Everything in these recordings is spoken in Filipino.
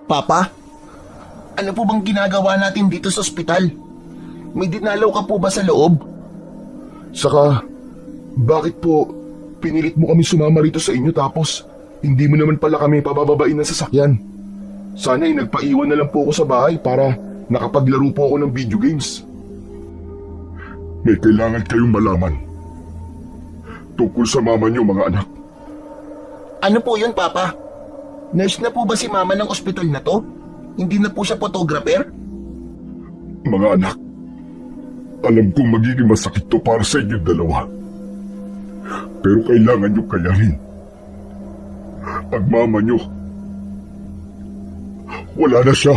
Papa, ano po bang ginagawa natin dito sa ospital? May dinalaw ka po ba sa loob? Saka, bakit po pinilit mo kami sumama rito sa inyo tapos hindi mo naman pala kami pabababain ng sasakyan? Sana'y nagpaiwan na lang po ako sa bahay para nakapaglaro po ako ng video games. May kailangan kayong malaman tungkol sa mama niyo, mga anak. Ano po yun, Papa? Nurse na po ba si Mama ng ospital na to? Hindi na po siya photographer? Mga anak, alam kong magiging masakit to para sa inyong dalawa. Pero kailangan niyo kayanin. Ang mama niyo, wala na siya.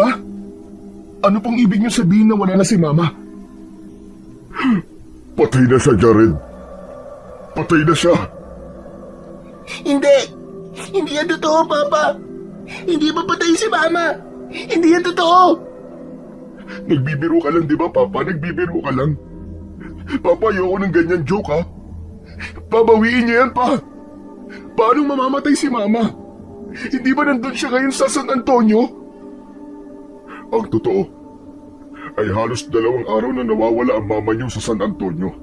Ha? Ano pong ibig niyo sabihin na wala na si Mama? Patay na siya, Jared. Patay na siya. Hindi! Hindi yan totoo, Papa! Hindi ba patay si Mama? Hindi yan totoo! Nagbibiro ka lang, di ba, Papa? Nagbibiro ka lang. Papa, ayoko ng ganyan joke, ha? Pabawiin niya yan, pa. Paano mamamatay si Mama? Hindi ba nandun siya ngayon sa San Antonio? Ang totoo, ay halos 2 araw na nawawala ang mama niyo sa San Antonio.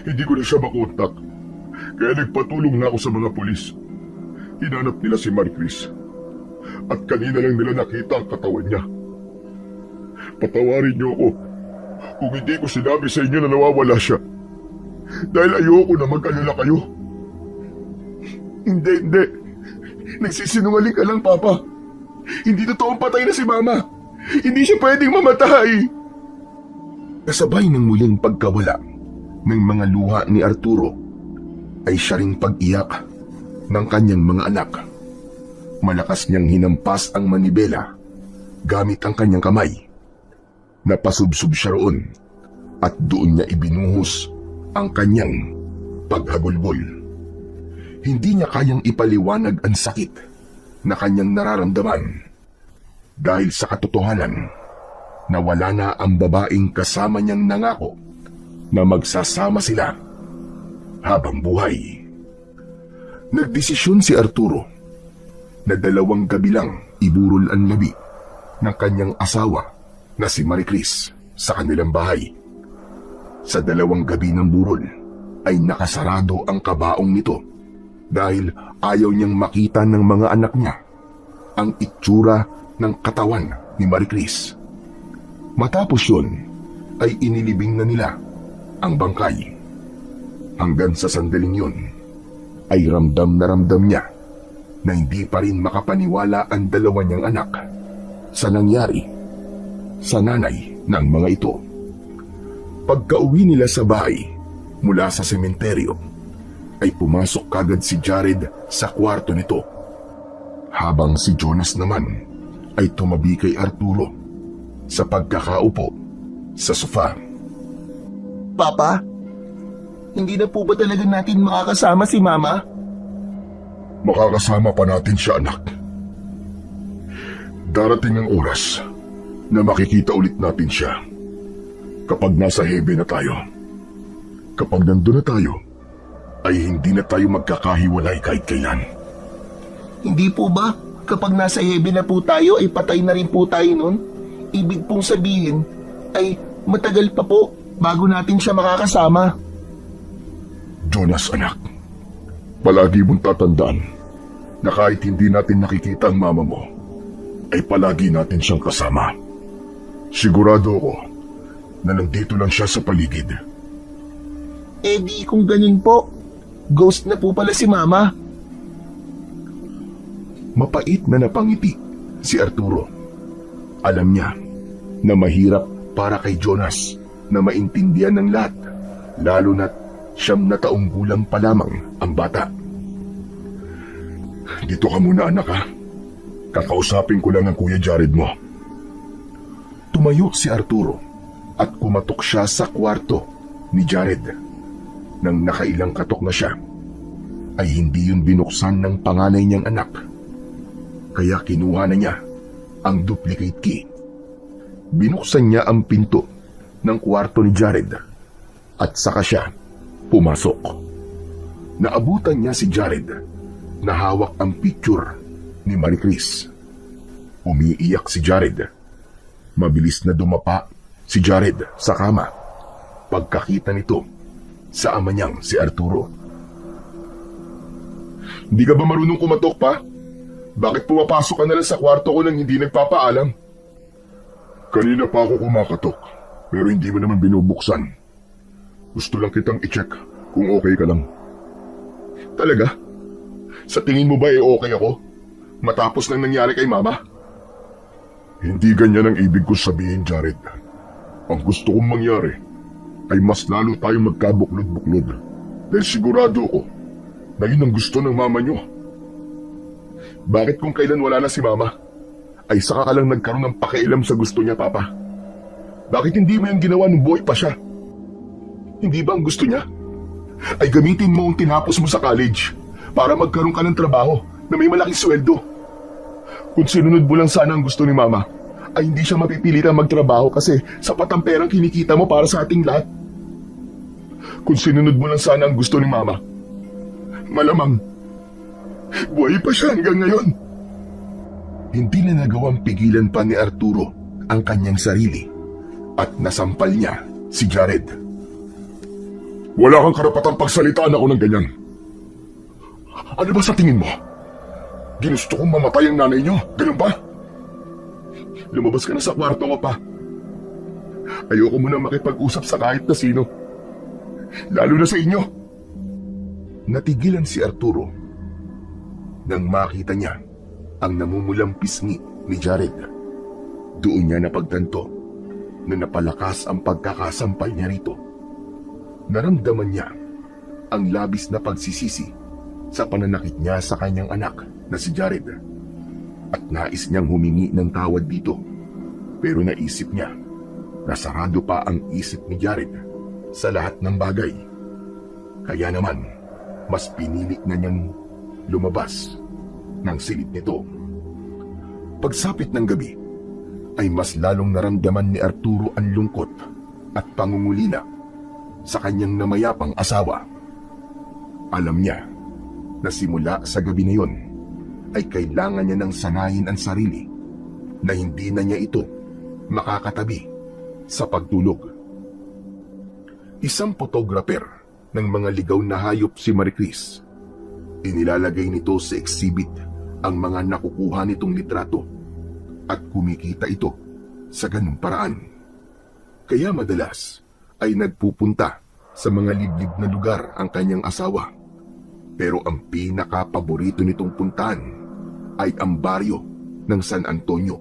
Hindi ko na siya makontak, kaya nagpatulong na ako sa mga pulis. Hinanap nila si Maricris, at kanina lang nila nakita ang katawan niya. Patawarin niyo ako kung hindi ko sinabi sa inyo na nawawala siya, dahil ayoko na mag-alala kayo. Hindi. Nagsisinungaling ka lang, Papa. Hindi totoong patay na si Mama. Hindi siya pwedeng mamatay. Kasabay ng muling pagkawala ng mga luha ni Arturo ay siya ring pag-iyak ng kanyang mga anak. Malakas niyang hinampas ang manibela gamit ang kanyang kamay. Napasubsob siya roon at doon niya ibinuhos ang kanyang paghagulgol. Hindi niya kayang ipaliwanag ang sakit na kanyang nararamdaman dahil sa katotohanan na wala na ang babaeng kasama niyang nangako na magsasama sila habang buhay. Nagdesisyon si Arturo na 2 gabi lang iburol ang labi ng kanyang asawa na si Maricris sa kanilang bahay. Sa 2 gabi ng burol ay nakasarado ang kabaong nito dahil ayaw niyang makita ng mga anak niya ang itsura ng katawan ni Maricris. Matapos yun, ay inilibing na nila ang bangkay. Hanggang sa sandaling yun, ay ramdam na ramdam niya na hindi pa rin makapaniwala ang 2 niyang anak sa nangyari sa nanay ng mga ito. Pagka-uwi nila sa bahay mula sa sementeryo, ay pumasok kagad si Jared sa kwarto nito, habang si Jonas naman ay tumabi kay Arturo sa pagkakaupo sa sofa. Papa, hindi na po ba talaga natin makakasama si Mama? Makakasama pa natin siya, anak. Darating ang oras na makikita ulit natin siya kapag nasa heaven na tayo. Kapag nandun na tayo, ay hindi na tayo magkakahiwalay kahit kailan. Hindi po ba kapag nasa heaven na po tayo ay patay na rin po tayo nun? Ibig pong sabihin ay matagal pa po bago natin siya makakasama. Jonas, anak, palagi mong tatandaan na kahit hindi natin nakikita ang mama mo, ay palagi natin siyang kasama. Sigurado ako na nandito lang siya sa paligid. Eh di kung ganun po, ghost na po pala si Mama. Mapait na napangiti si Arturo. Alam niya na mahirap para kay Jonas na maintindihan ng lahat, lalo na't 9 na taong gulang pa lamang ang bata. Dito ka muna, anak, ha? Kakausapin ko lang ang Kuya Jared mo. Tumayo si Arturo at kumatok siya sa kwarto ni Jared. Nang nakailang katok na siya, ay hindi yun binuksan ng panganay niyang anak. Kaya kinuha na niya ang duplicate key. Binuksan niya ang pinto ng kwarto ni Jared at saka siya pumasok. Naabutan niya si Jared na hawak ang picture ni Marie Chris. Umiiyak si Jared. Mabilis na dumapa si Jared sa kama pagkakita nito sa ama niyang si Arturo. Hindi ka ba marunong kumatok pa? Bakit pumapasok ka na lang sa kwarto ko nang hindi nagpapaalam? Kanina pa ako kumakatok, pero hindi mo naman binubuksan. Gusto lang kitang i-check kung okay ka lang. Talaga? Sa tingin mo ba okay ako? Matapos nang nangyari kay Mama? Hindi ganyan ang ibig ko sabihin, Jared. Ang gusto kong mangyari ay mas lalo tayong magkabuklod-buklod. Dahil sigurado ko na yun ang gusto ng mama nyo. Bakit kung kailan wala na si Mama, ay saka ka lang nagkaroon ng pakialam sa gusto niya, Papa? Bakit hindi mo yung ginawa nung buhay pa siya? Hindi ba ang gusto niya ay gamitin mo ang tinapos mo sa college para magkaroon ka ng trabaho na may malaking sweldo? Kung sinunod mo lang sana ang gusto ni Mama, ay hindi siya mapipilitang magtrabaho kasi sapat ang perang kinikita mo para sa ating lahat. Kung sinunod mo lang sana ang gusto ni Mama, malamang buhay pa siya hanggang ngayon. Hindi na nagawang pigilan pa ni Arturo ang kanyang sarili at nasampal niya si Jared. Wala kang karapatang pagsalitaan ako ng ganyan. Ano ba sa tingin mo? Ginusto kong mamatay ang nanay niyo, ganun ba? Lumabas ka na sa kwarto ko pa. Ayoko muna makipag-usap sa kahit na sino. Lalo na sa inyo. Natigilan si Arturo nang makita niya ang namumulang pisngi ni Jared. Doon niya napagtanto na napalakas ang pagkakasampal niya rito. Naramdaman niya ang labis na pagsisisi sa pananakit niya sa kanyang anak na si Jared. At nais niyang humingi ng tawad dito. Pero naisip niya na sarado pa ang isip ni Jared sa lahat ng bagay. Kaya naman, mas pinili na niyang lumabas ng silid nito. Pagsapit ng gabi, ay mas lalong naramdaman ni Arturo ang lungkot at pangungulila sa kanyang namayapang asawa. Alam niya na simula sa gabi na yon, ay kailangan niya ng sanayin ang sarili na hindi na niya ito makakatabi sa pagtulog. Isang photographer ng mga ligaw na hayop si Marie Chris. Inilalagay nito sa exhibit ang mga nakukuha nitong litrato at kumikita ito sa ganung paraan. Kaya madalas ay nagpupunta sa mga liblib na lugar ang kanyang asawa. Pero ang pinaka-paborito nitong puntahan ay ang baryo ng San Antonio.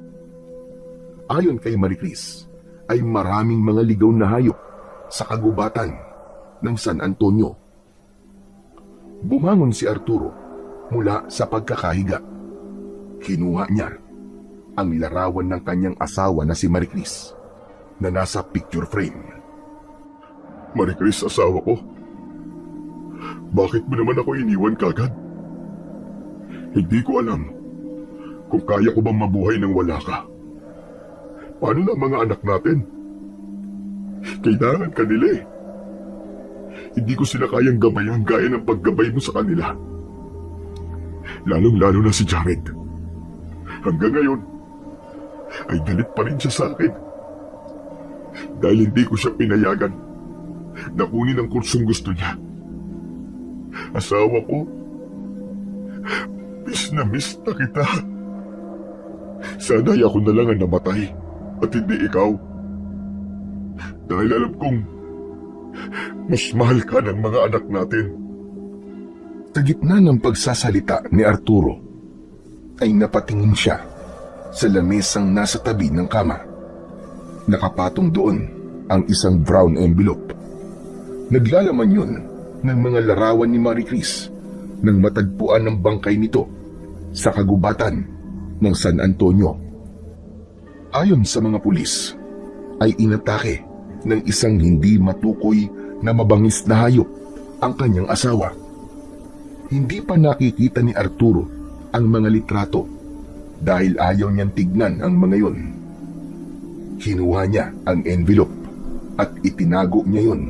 Ayon kay Marie Chris, ay maraming mga ligaw na hayop sa kagubatan ng San Antonio. Bumangon si Arturo mula sa pagkakahiga. Kinuha niya ang larawan ng kanyang asawa na si Marie Chris na nasa picture frame. Marie Chris, asawa ko. Bakit mo naman ako iniwan kagad? Hindi ko alam kung kaya ko bang mabuhay nang wala ka. Paano na ang mga anak natin? Kailangan ka nila eh. Hindi ko sila kayang gabayan gaya ng paggabay mo sa kanila. Lalong-lalo na si Jared. Hanggang ngayon, ay galit pa rin siya sa akin. Dahil hindi ko siya pinayagan na kunin ang kursong gusto niya. Asawa ko, miss na kita. Sana'y ako na lang ang namatay at hindi ikaw. Dahil alam kong mas mahal ka ng mga anak natin. Sa gitna ng pagsasalita ni Arturo, ay napatingin siya sa lamesang nasa tabi ng kama. Nakapatong doon ang isang brown envelope. Naglalaman yun ng mga larawan ni Marie Chris nang matagpuan ng bangkay nito sa kagubatan ng San Antonio. Ayon sa mga pulis, ay inatake ng isang hindi matukoy na mabangis na hayop ang kanyang asawa. Hindi pa nakikita ni Arturo ang mga litrato dahil ayaw niyang tignan ang mga yon. Kinuha niya ang envelope at itinago niya yon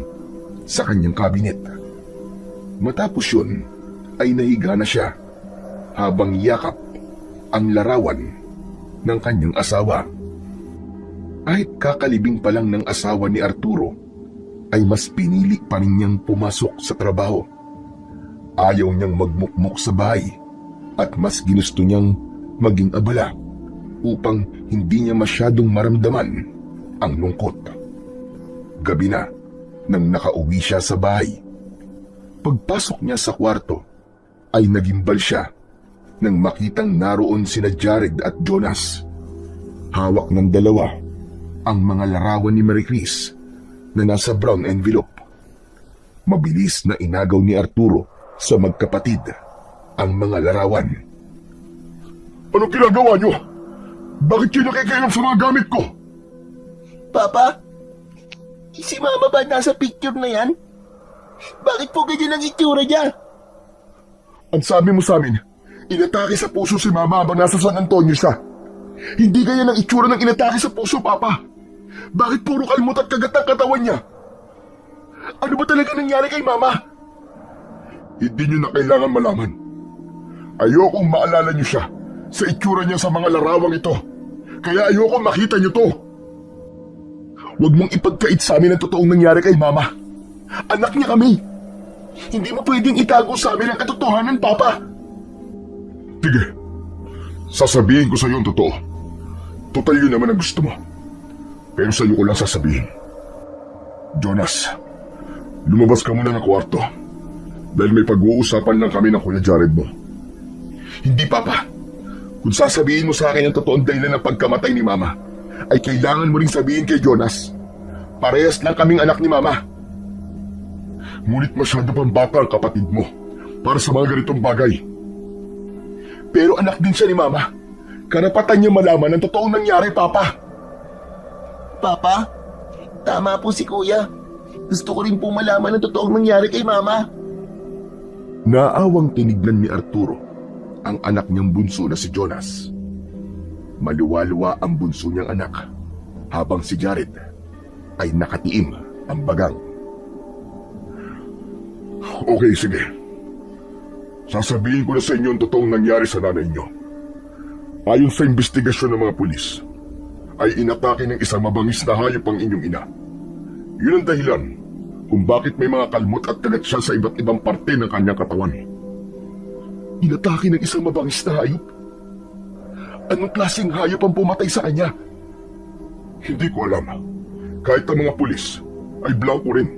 sa kanyang kabinet. Matapos yun, ay nahiga na siya habang yakap ang larawan ng kanyang asawa. Kahit kakalibing pa lang ng asawa ni Arturo, ay mas pinili pa rin niyang pumasok sa trabaho. Ayaw niyang magmukmok sa bahay at mas ginusto niyang maging abala upang hindi niya masyadong maramdaman ang lungkot. Gabi na nang nakauwi siya sa bahay. Pagpasok niya sa kwarto ay nagimbal siya nang makitang naroon sina Jared at Jonas. Hawak ng dalawa ang mga larawan ni Marie Chris na nasa brown envelope. Mabilis na inagaw ni Arturo sa magkapatid ang mga larawan. Anong ginagawa niyo? Bakit kayo nakikialam sa mga gamit ko? Papa, si Mama ba nasa picture na yan? Bakit po ganyan ang itsura niya? Ang sabi mo sa amin, inatake sa puso si Mama habang nasa San Antonio siya. Hindi ganyan ang itsura ng inatake sa puso, Papa. Bakit puro kalmot at kagat ang katawan niya? Ano ba talaga nangyari kay Mama? Hindi niyo na kailangan malaman. Ayokong maalala niyo siya sa itsura niya sa mga larawang ito. Kaya ayokong makita niyo to. Huwag mong ipagkait sa amin ang totoong nangyari kay Mama. Anak niya kami. Hindi mo pwedeng itago sa amin ang katotohanan, Papa. Sige, sasabihin ko sa iyo ang totoo. Total yun naman ang gusto mo. Pero sa iyo ko lang sasabihin. Jonas, lumabas ka muna ng kwarto. Dahil may pag-uusapan lang kami ng Kuya Jared mo. Hindi, Papa. Kung sasabihin mo sa akin ang totoong dahilan ng pagkamatay ni Mama, ay kailangan mo ring sabihin kay Jonas. Parehas lang kaming anak ni Mama. Ngunit masyado pang bata ang kapatid mo para sa mga ganitong bagay. Pero anak din siya ni Mama. Karapatan niya malaman ang totoong nangyari, Papa. Papa, tama po si Kuya. Gusto ko rin po malaman ang totoong nangyari kay Mama. Naawang tinignan ni Arturo ang anak niyang bunso na si Jonas. Maluwa-luwa ang bunso niyang anak habang si Jared ay nakatiim ang bagang. Okay, sige. Sasabihin ko na sa inyo ang totoong nangyari sa nanay niyo. Ayon sa investigasyon ng mga pulis, ay inatake ng isang mabangis na hayop ang inyong ina. Yun ang dahilan kung bakit may mga kalmot at kagat siya sa iba't ibang parte ng kanyang katawan. Inatake ng isang mabangis na hayop? Anong klaseng hayop ang pumatay sa kanya? Hindi ko alam. Kahit ang mga pulis ay blanco rin.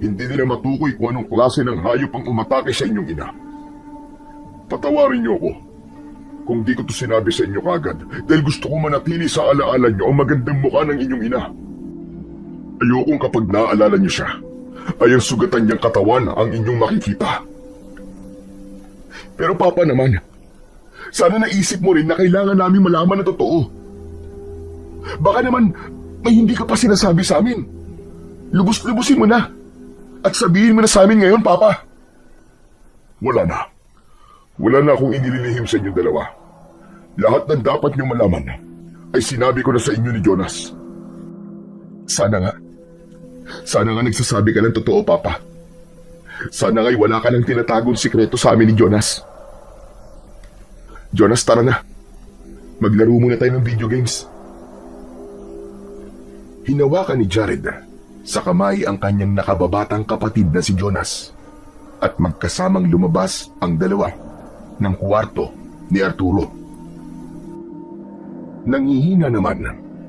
Hindi nila matukoy kung anong klase ng hayop ang umatake sa inyong ina. Patawarin niyo ako kung di ko to sinabi sa inyo kagad dahil gusto ko manatili sa alaala niyo ang magandang mukha ng inyong ina. Ayokong kapag naaalala niyo siya, ay ang sugatan niyang katawan ang inyong makikita. Pero Papa naman, sana naisip mo rin na kailangan namin malaman ang totoo. Baka naman may hindi ka pa sinasabi sa amin. Lubos-lubusin mo na at sabihin mo na sa amin ngayon, Papa. Wala na. Wala na akong inililihim sa inyong dalawa. Lahat ng dapat niyong malaman ay sinabi ko na sa inyo ni Jonas. Sana nga nagsasabi ka ng totoo, Papa. Sana nga'y wala ka ng tinatagong sikreto sa amin ni Jonas. Jonas, tara na. Maglaro muna tayo ng video games. Hinawakan ni Jared sa kamay ang kanyang nakababatang kapatid na si Jonas at magkasamang lumabas ang dalawa ng kwarto ni Arturo. Nangihina naman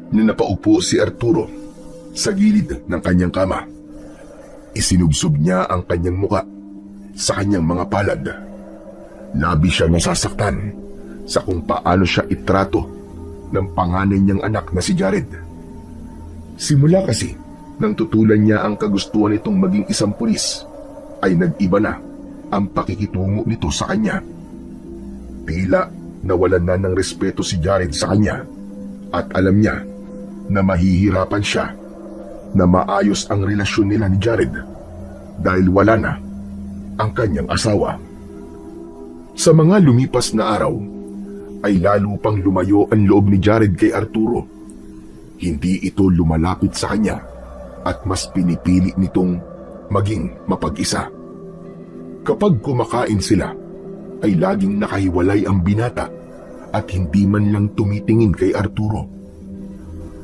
na napaupo si Arturo sa gilid ng kanyang kama. Isinubsob niya ang kanyang muka sa kanyang mga palad. Labi siya nasasaktan sa kung paano siya itrato ng panganay niyang anak na si Jared. Simula kasi nang tutulan niya ang kagustuhan nitong maging isang pulis, ay nag-iba na ang pakikitungo nito sa kanya. Tila nawalan na ng respeto si Jared sa kanya at alam niya na mahihirapan siya na maayos ang relasyon nila ni Jared dahil wala na ang kanyang asawa. Sa mga lumipas na araw, ay lalo pang lumayo ang loob ni Jared kay Arturo. Hindi ito lumalapit sa kanya at mas pinipili nitong maging mapag-isa. Kapag kumakain sila, ay laging nakahiwalay ang binata at hindi man lang tumitingin kay Arturo.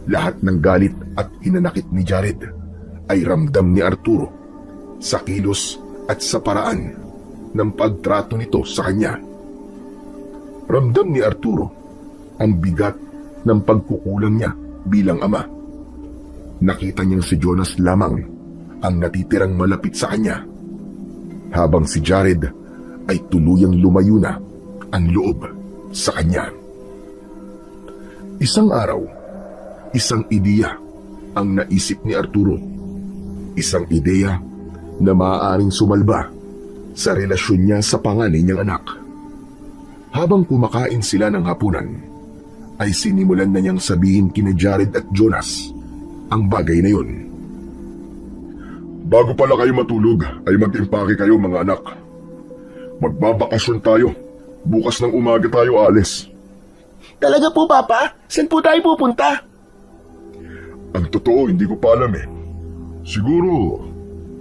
Lahat ng galit at hinanakit ni Jared ay ramdam ni Arturo sa kilos at sa paraan ng pagtrato nito sa kanya. Ramdam ni Arturo ang bigat ng pagkukulang niya bilang ama. Nakita niyang si Jonas lamang ang natitirang malapit sa kanya, habang si Jared ay tuluyang lumayo na ang loob sa kanya. Isang araw, isang ideya ang naisip ni Arturo. Isang ideya na maaaring sumalba sa relasyon niya sa panganay niyang anak. Habang kumakain sila ng hapunan, ay sinimulan na niyang sabihin kina Jared at Jonas ang bagay na yun. Bago pala kayo matulog, ay mag-impake kayo mga anak. Magbabakasyon tayo. Bukas ng umaga tayo alis. Talaga po, Papa? Saan po tayo pupunta? Ang totoo, hindi ko pa alam eh. Siguro,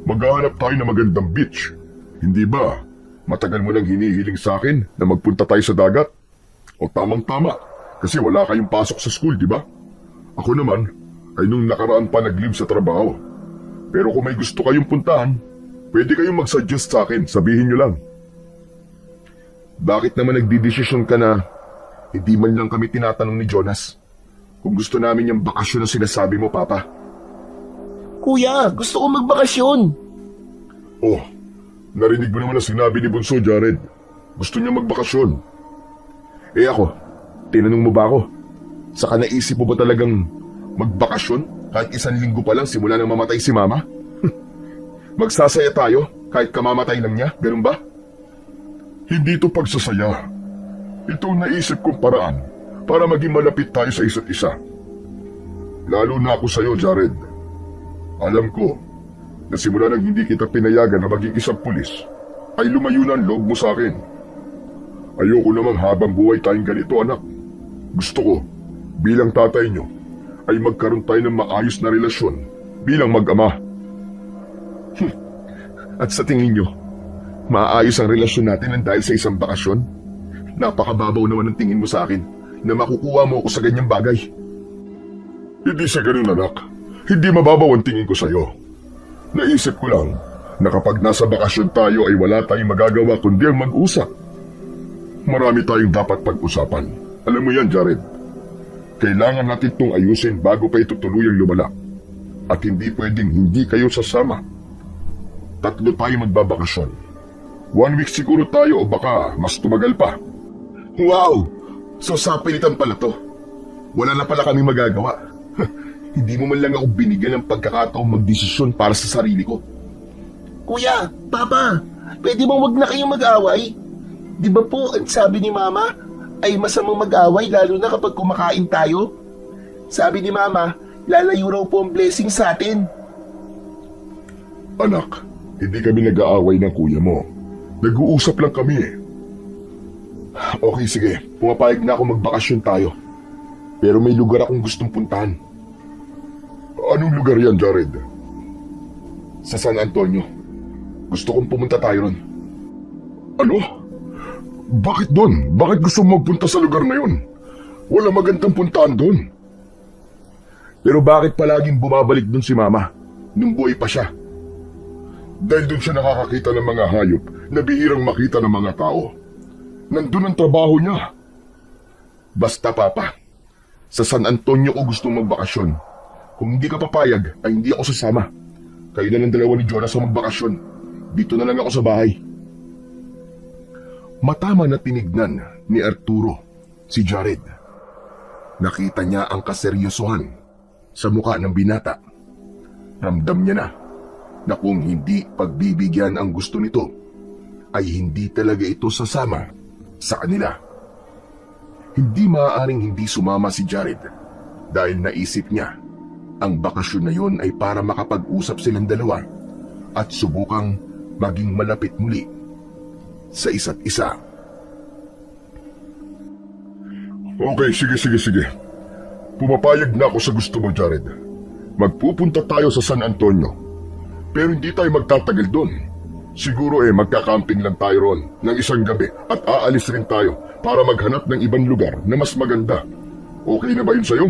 maghahanap tayo ng magandang beach. Hindi ba? Matagal mo lang hinihiling sa akin na magpunta tayo sa dagat. O tamang-tama, kasi wala kayong pasok sa school, di ba? Ako naman, ay nung nakaraan pa nag-leave sa trabaho. Pero kung may gusto kayong puntahan, pwede kayong mag-suggest sa akin, sabihin nyo lang. Bakit naman nagdidesisyon ka na hindi man lang kami tinatanong ni Jonas kung gusto namin yung bakasyon na sinasabi mo, Papa? Kuya, gusto ko magbakasyon. Oh, narinig mo naman ang sinabi ni Bunso, Jared. Gusto niya magbakasyon. Eh ako, tinanong mo ba ako? Saka naisip mo ba talagang magbakasyon kahit 1 linggo pa lang simula nang mamatay si Mama? Magsasaya tayo kahit kamamatay lang niya, ganun ba? Hindi ito pagsasaya. Ito ang naisip kong paraan para maging malapit tayo sa isa't isa. Lalo na ako sa iyo, Jared. Alam ko na simula nang hindi kita pinayagan na maging isang pulis, ay lumayo na ang loob mo sa akin. Ayoko namang habang buhay tayong ganito, anak. Gusto ko, bilang tatay nyo, ay magkaroon tayo ng maayos na relasyon bilang mag-ama. At sa tingin nyo, maayos ang relasyon natin ng dahil sa isang bakasyon? Napakababaw naman ang tingin mo sa akin na makukuha mo ako sa ganyang bagay. Hindi sa ganun, anak. Hindi mababaw ang tingin ko sa'yo. Naisip ko lang na kapag nasa bakasyon tayo ay wala tayong magagawa kundi ang mag-usap. Marami tayong dapat pag-usapan. Alam mo yan, Jared. Kailangan natin itong ayusin bago pa ito tuluyang lumala. At hindi pwedeng hindi kayo sasama. 3 tayo magbabakasyon. 1 week siguro tayo o baka mas tumagal pa. Wow! So sapilitan pala to. Wala na pala kaming magagawa. Hindi mo man lang ako binigyan ng pagkakataong magdesisyon para sa sarili ko. Kuya, Papa, pwede bang wag na kayong mag-away? Di ba po, ang sabi ni Mama, ay masamang mag-away lalo na kapag kumakain tayo? Sabi ni Mama, lalayo raw po ang blessing sa atin. Anak, hindi kami nag-aaway ng kuya mo. Nag-uusap lang kami eh. Okay, sige. Pumapayag na ako magbakasyon tayo. Pero may lugar akong gustong puntahan. Anong lugar yan, Jared? Sa San Antonio. Gusto kong pumunta tayo ron. Ano? Bakit doon? Bakit gusto mo magpunta sa lugar na yun? Wala magandang puntaan doon. Pero bakit palaging bumabalik doon si Mama nung buhay pa siya? Dahil doon siya nakakakita ng mga hayop na bihirang makita ng mga tao. Nandun ang trabaho niya. Basta, Papa, sa San Antonio ko gustong magbakasyon. Kung hindi ka papayag, ay hindi ako sasama. Kayo na ng dalawa ni Jonas sa magbakasyon. Dito na lang ako sa bahay. Matama na tinignan ni Arturo si Jared. Nakita niya ang kaseryosohan sa mukha ng binata. Ramdam niya na kung hindi pagbibigyan ang gusto nito, ay hindi talaga ito sasama sa kanila. Hindi maaaring hindi sumama si Jared dahil naisip niya ang bakasyon na yun ay para makapag-usap silang dalawa at subukang maging malapit muli sa isa't isa. Okay, sige. Pumapayag na ako sa gusto mo, Jared. Magpupunta tayo sa San Antonio. Pero hindi tayo magtatagal doon. Siguro magkakamping lang tayo ron ng isang gabi at aalis rin tayo para maghanap ng ibang lugar na mas maganda. Okay na ba yun sa'yo?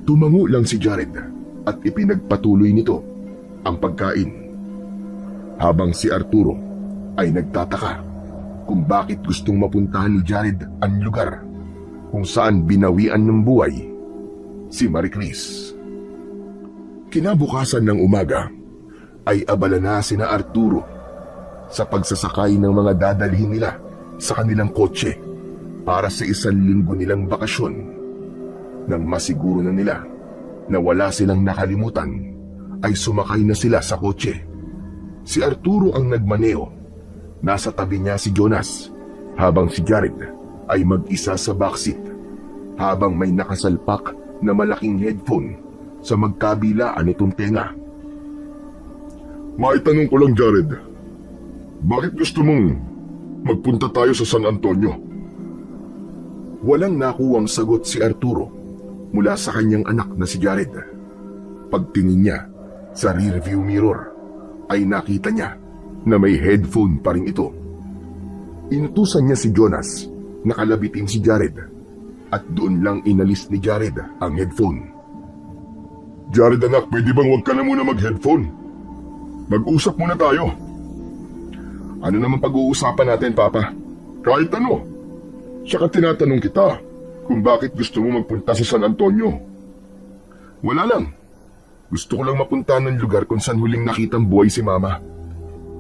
Tumango lang si Jared at ipinagpatuloy nito ang pagkain. Habang si Arturo ay nagtataka kung bakit gustong mapuntahan ni Jared ang lugar kung saan binawian ng buhay si Maricris. Kinabukasan ng umaga ay abala na sina Arturo sa pagsasakay ng mga dadalhin nila sa kanilang kotse para sa 1 linggo nilang bakasyon. Nang masiguro na nila na wala silang nakalimutan, ay sumakay na sila sa kotse. Si Arturo ang nagmaneho. Nasa tabi niya si Jonas, habang si Jared ay mag-isa sa backseat, habang may nakasalpak na malaking headphone sa magkabilaan nitong tenga. Maitanong ko lang, Jared, bakit gusto mong magpunta tayo sa San Antonio? Walang nakuwang sagot si Arturo mula sa kanyang anak na si Jared. Pagtingin niya sa rearview mirror ay nakita niya na may headphone pa rin ito. Inutusan niya si Jonas na kalabitin si Jared at doon lang inalis ni Jared ang headphone. Jared anak, pwede bang huwag ka na muna mag-headphone? Mag-usap muna tayo. Ano naman pag-uusapan natin, Papa? Kahit ano. Saka tinatanong kita kung bakit gusto mo magpunta sa San Antonio. Wala lang. Gusto ko lang mapuntahan ng lugar kung saan huling nakitang buhay si Mama.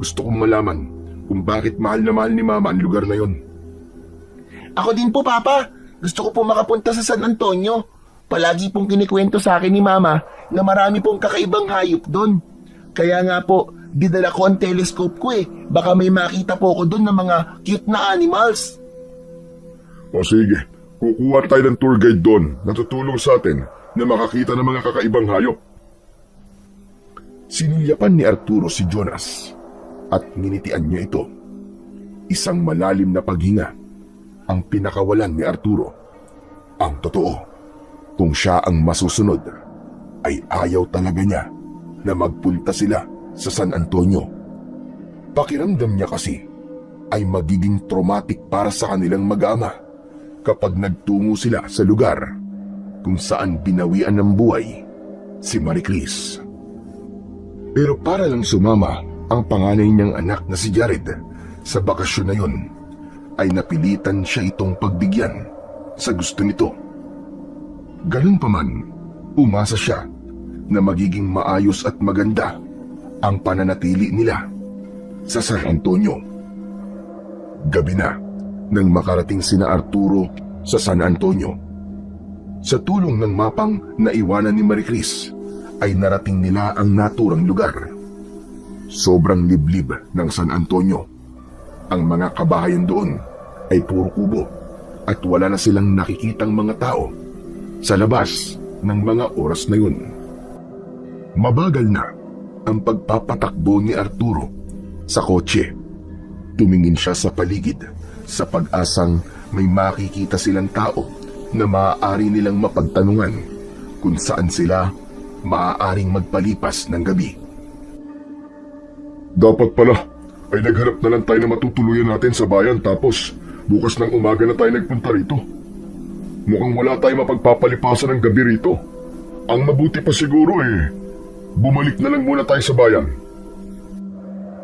Gusto kong malaman kung bakit mahal na mahal ni Mama ang lugar na yon. Ako din po, Papa. Gusto ko po makapunta sa San Antonio. Palagi pong kinikwento sa akin ni Mama na marami pong kakaibang hayop doon. Kaya nga po, dinala ko ang telescope ko Baka may makita po ko doon ng mga cute na animals. O sige, kukuha tayo ng tour guide doon na tutulong sa atin na makakita ng mga kakaibang hayop. Sinilyapan ni Arturo si Jonas at nginitian niya ito. Isang malalim na paghinga ang pinakawalan ni Arturo. Ang totoo, kung siya ang masusunod, ay ayaw talaga niya na magpunta sila sa San Antonio. Pakiramdam niya kasi ay magiging traumatic para sa kanilang mag-ama kapag nagtungo sila sa lugar kung saan binawian ng buhay si Maricris. Pero para lang sumama ang panganay niyang anak na si Jared sa bakasyon na yun, ay napilitan siya itong pagbigyan sa gusto nito. Ganun pa man, umasa siya na magiging maayos at maganda ang pananatili nila sa San Antonio. Gabi na nang makarating sina Arturo sa San Antonio. Sa tulong ng mapang na iwanan ni Maricris, ay narating nila ang naturang lugar. Sobrang liblib ng San Antonio. Ang mga kabahayan doon ay puro kubo at wala na silang nakikitang mga tao sa labas ng mga oras na yun. Mabagal na ang pagpapatakbo ni Arturo sa kotse. Tumingin siya sa paligid sa pag-asang may makikita silang tao na maaari nilang mapagtanungan kung saan sila maaaring magpalipas ng gabi. Dapat pala ay nagharap na lang tayo na matutuluyan natin sa bayan, tapos bukas ng umaga na tayo nagpunta rito. Mukhang wala tayo mapagpapalipasan ng gabi rito. Ang mabuti pa siguro bumalik na lang muna tayo sa bayan.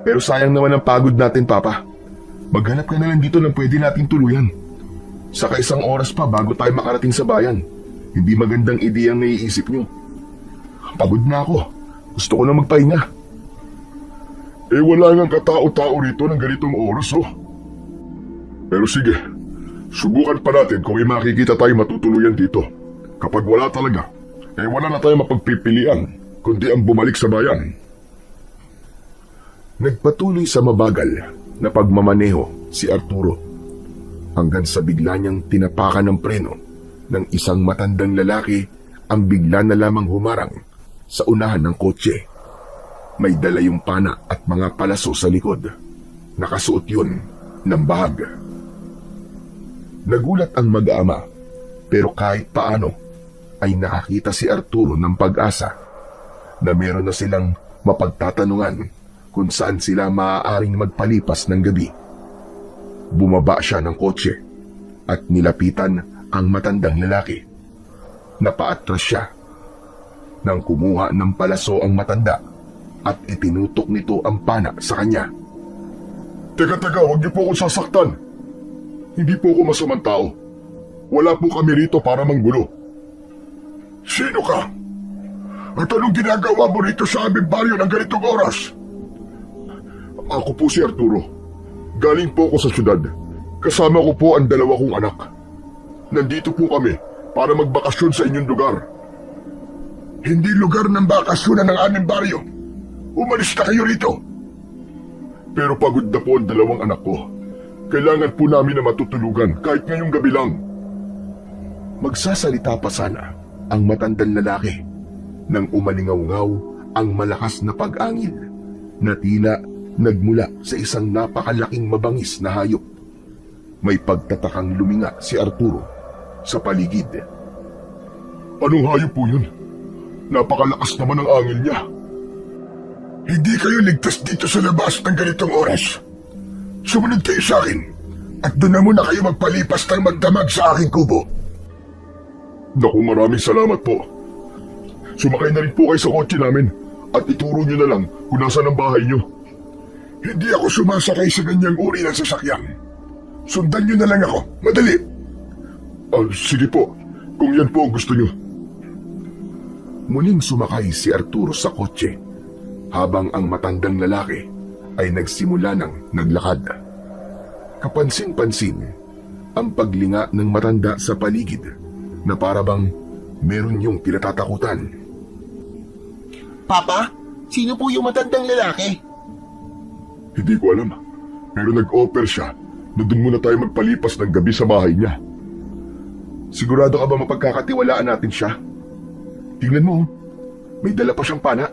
Pero sayang naman ang pagod natin, Papa. Maghanap ka na lang dito ng pwede nating tuluyan. Saka 1 oras pa bago tayo makarating sa bayan. Hindi magandang ideya ang naiisip nyo. Pagod na ako. Gusto ko na magpahinga. Wala ngang katao-tao rito ng ganitong oras, Pero sige, subukan pa natin kung may makikita tayo matutuluyan dito. Kapag wala talaga, wala na tayo mapagpipilian kundi ang bumalik sa bayan. Nagpatuloy sa mabagal na pagmamaneho si Arturo hanggang sa bigla niyang tinapakan ng preno ng isang matandang lalaki ang bigla na lamang humarang sa unahan ng kotse. May dala yung pana at mga palaso sa likod. Nakasuot yun ng bahag. Nagulat ang mag-ama, pero kahit paano ay nakakita si Arturo ng pag-asa na meron na silang mapagtatanungan kung saan sila maaaring magpalipas ng gabi. Bumaba siya ng kotse at nilapitan ang matandang lalaki. Napaatras siya. Nang kumuha ng palaso ang matanda at itinutok nito ang pana sa kanya. Teka, huwag niyo po akong sasaktan. Hindi po ako masamang tao. Wala po kami rito para manggulo. Sino ka? At anong ginagawa mo rito sa aming baryo ng ganitong oras? Ako po si Arturo. Galing po ako sa syudad. Kasama ko po ang 2 kong anak. Nandito po kami para magbakasyon sa inyong lugar. Hindi lugar ng bakasyonan ng aming baryo. Umalis na kayo rito. Pero pagod na po ang 2 anak ko. Kailangan po namin na matutulugan kahit ngayong gabi lang. Magsasalita pa sana ang matandang lalaki nang umalingaw-ngaw ang malakas na pag-angin na tila nagmula sa isang napakalaking mabangis na hayop. May pagtatakang luminga si Arturo sa paligid. Anong hayop po yun? Napakalakas naman ang angin niya. Hindi kayo ligtas dito sa labas ng ganitong oras. Sumunod kayo sa akin at doon na muna kayo magpalipas ng magdamag sa aking kubo. Naku, maraming salamat po. Sumakay na rin po kayo sa kotse namin at ituro nyo na lang kung nasaan ang bahay nyo. Hindi ako sumasakay sa ganyang uri ng sasakyan. Sundan nyo na lang ako. Madali. Sige po, kung yan po ang gusto nyo. Muling sumakay si Arturo sa kotse habang ang matandang lalaki ay nagsimula ng naglakad. Kapansin-pansin ang paglinga ng matanda sa paligid na parabang meron yung pinatatakutan. Papa, sino po yung matandang lalaki? Hindi ko alam, pero nag-offer siya na doon muna tayo magpalipas ng gabi sa bahay niya. Sigurado ka ba mapagkakatiwalaan natin siya? Tingnan mo, may dala pa siyang pana.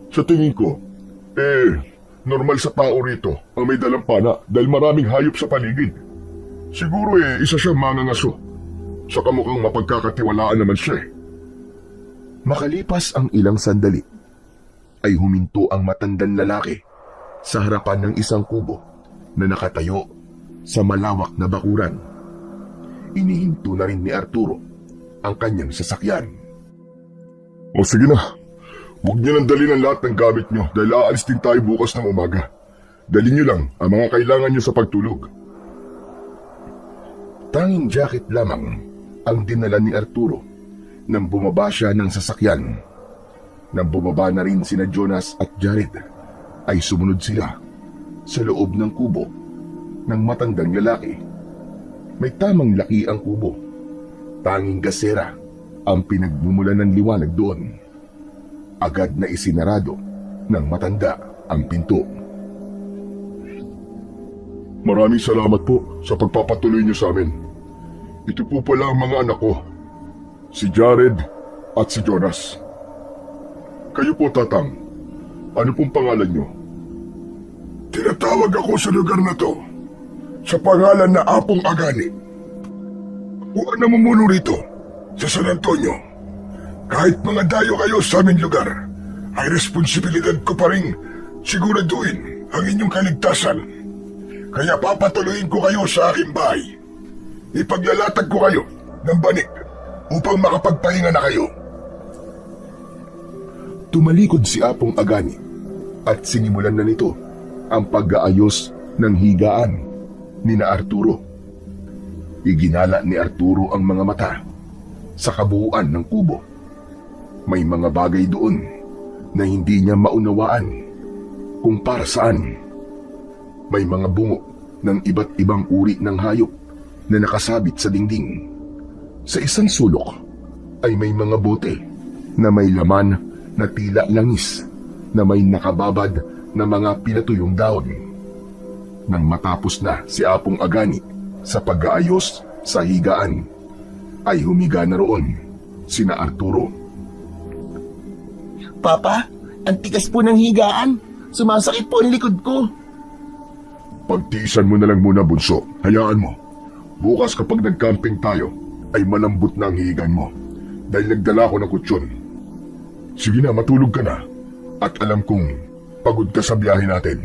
Sa tingin ko, normal sa tao rito ang may dalang pana dahil maraming hayop sa paligid. Siguro isa siyang mangangaso. Saka mukhang mapagkakatiwalaan naman siya eh. Makalipas ang ilang sandali, ay huminto ang matandang lalaki sa harapan ng isang kubo na nakatayo sa malawak na bakuran. Inihinto na rin ni Arturo ang kanyang sasakyan. O sige na, huwag niyo nang dalhin ang lahat ng gamit niyo dahil aalis din tayo bukas ng umaga. Dalhin niyo lang ang mga kailangan niyo sa pagtulog. Tanging jacket lamang ang dinala ni Arturo nang bumaba siya ng sasakyan. Nang bumaba na rin sina Jonas at Jared, ay sumunod sila sa loob ng kubo ng matandang lalaki. May tamang laki ang kubo. Tanging gasera ang pinagmumulan ng liwanag doon. Agad na isinarado ng matanda ang pinto. Maraming salamat po sa pagpapatuloy niyo sa amin. Ito po pala ang mga anak ko, si Jared at si Jonas. Kayo po, Tatang. Ano pong pangalan niyo? Tinatawag ako sa lugar na to sa pangalan na Apong Agani. Kung ang namumuno rito sa San Antonio, kahit mga dayo kayo sa aming lugar, ay responsibilidad ko pa rin siguraduhin ang inyong kaligtasan. Kaya papatuloyin ko kayo sa aking bahay. Ipaglalatag ko kayo ng banig upang makapagpahinga na kayo. Tumalikod si Apong Agani at sinimulan na nito ang pag-aayos ng higaan ni na Arturo. Iginala ni Arturo ang mga mata sa kabuuan ng kubo. May mga bagay doon na hindi niya maunawaan kung para saan. May mga bungo ng iba't ibang uri ng hayop na nakasabit sa dingding. Sa isang sulok ay may mga bote na may laman na tila langis na may nakababad na mga pinatuyong daon. Nang matapos na si Apong Agani sa pag-aayos sa higaan, ay humiga na roon sina Arturo. Papa, ang tigas po ng higaan. Sumasakit po ang likod ko. Pagtiisan mo na lang muna, bunso. Hayaan mo. Bukas kapag nag-camping tayo, ay malambot na ang higaan mo dahil nagdala ko ng kutsyon. Sige na, matulog ka na. At alam kong Pagod ka sa biyahe natin.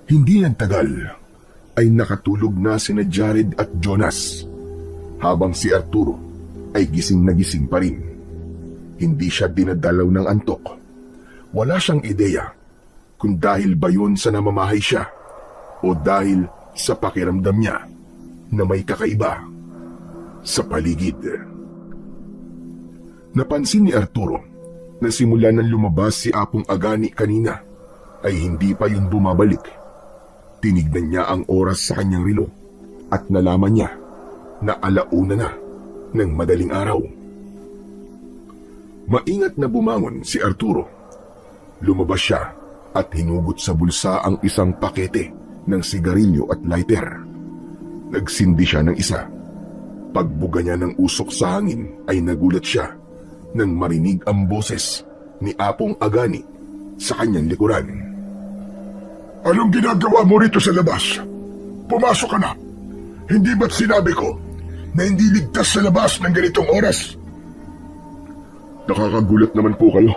Hindi nagtagal ay nakatulog na sina Jared at Jonas, habang si Arturo ay gising na gising pa rin. Hindi siya dinadalaw ng antok. Wala siyang ideya kung dahil ba yun sa namamahay siya o dahil sa pakiramdam niya na may kakaiba sa paligid. Napansin ni Arturo na simula nang lumabas si Apong Agani kanina ay hindi pa yun bumabalik. Tinignan niya ang oras sa kanyang relo at nalaman niya na 1:00 na ng madaling araw. Maingat na bumangon si Arturo. Lumabas siya at hinugot sa bulsa ang isang pakete ng sigarilyo at lighter. Nagsindi siya ng isa. Pagbuga niya ng usok sa hangin ay nagulat siya nang marinig ang boses ni Apong Agani sa kanyang likuran. Anong ginagawa mo rito sa labas? Pumasok ka na. Hindi ba't sinabi ko na hindi ligtas sa labas ng ganitong oras? Nakakagulat naman po kayo.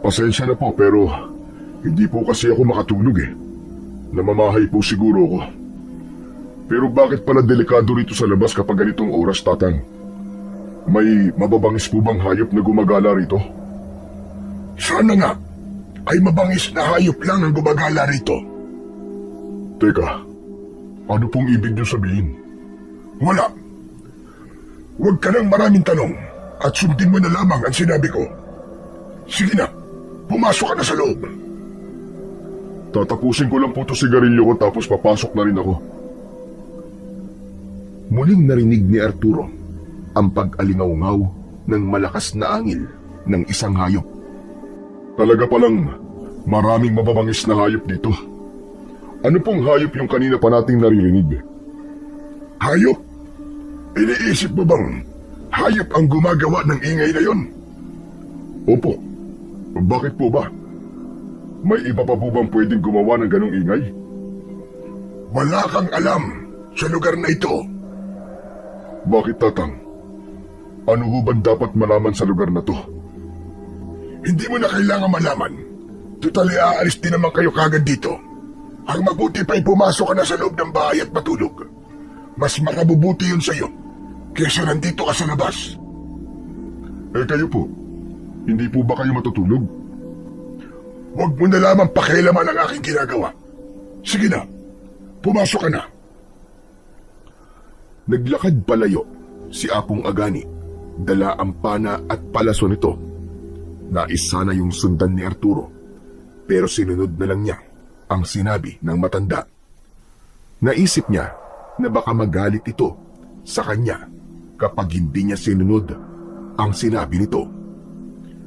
Pasensya na po pero hindi po kasi ako makatulog eh. Namamahay po siguro ako. Pero bakit pala delikado rito sa labas kapag ganitong oras, Tatang? May mababangis po bang hayop na gumagala rito? Sana nga ay mabangis na hayop lang ang gumagala rito. Teka, ano pong ibig niyo sabihin? Wala. Huwag ka nang maraming tanong at sundin mo na lamang ang sinabi ko. Sige na, pumasok ka na sa loob. Tatapusin ko lang po ito sigarilyo ko tapos papasok na rin ako. Muling narinig ni Arturo ang pag-alingaw-ngaw ng malakas na angil ng isang hayop. Talaga palang maraming mababangis na hayop dito. Ano pong hayop yung kanina pa nating naririnig? Hayop? Iniisip mo bang hayop ang gumagawa ng ingay na yon? Opo. Bakit po ba? May iba pa po bang pwedeng gumawa ng ganong ingay? Wala kang alam sa lugar na ito. Bakit, Tatang? Ano ho ba dapat malaman sa lugar na to? Hindi mo na kailangan malaman. Tutal aalis din naman kayo kagad dito. Ang mabuti pa'y pumasok ka na sa loob ng bahay at matulog. Mas makabubuti yun sa'yo kesa nandito ka sa labas. Kayo po, hindi po ba kayo matutulog? Huwag mo na lamang pakialaman ang aking ginagawa. Sige na, pumasok ka na. Naglakad palayo si Apong Agani, dala ang pana at palaso nito. Nais sana yung sundan ni Arturo, pero sinunod na lang niya ang sinabi ng matanda. Naisip niya na baka magalit ito sa kanya kapag hindi niya sinunod ang sinabi nito.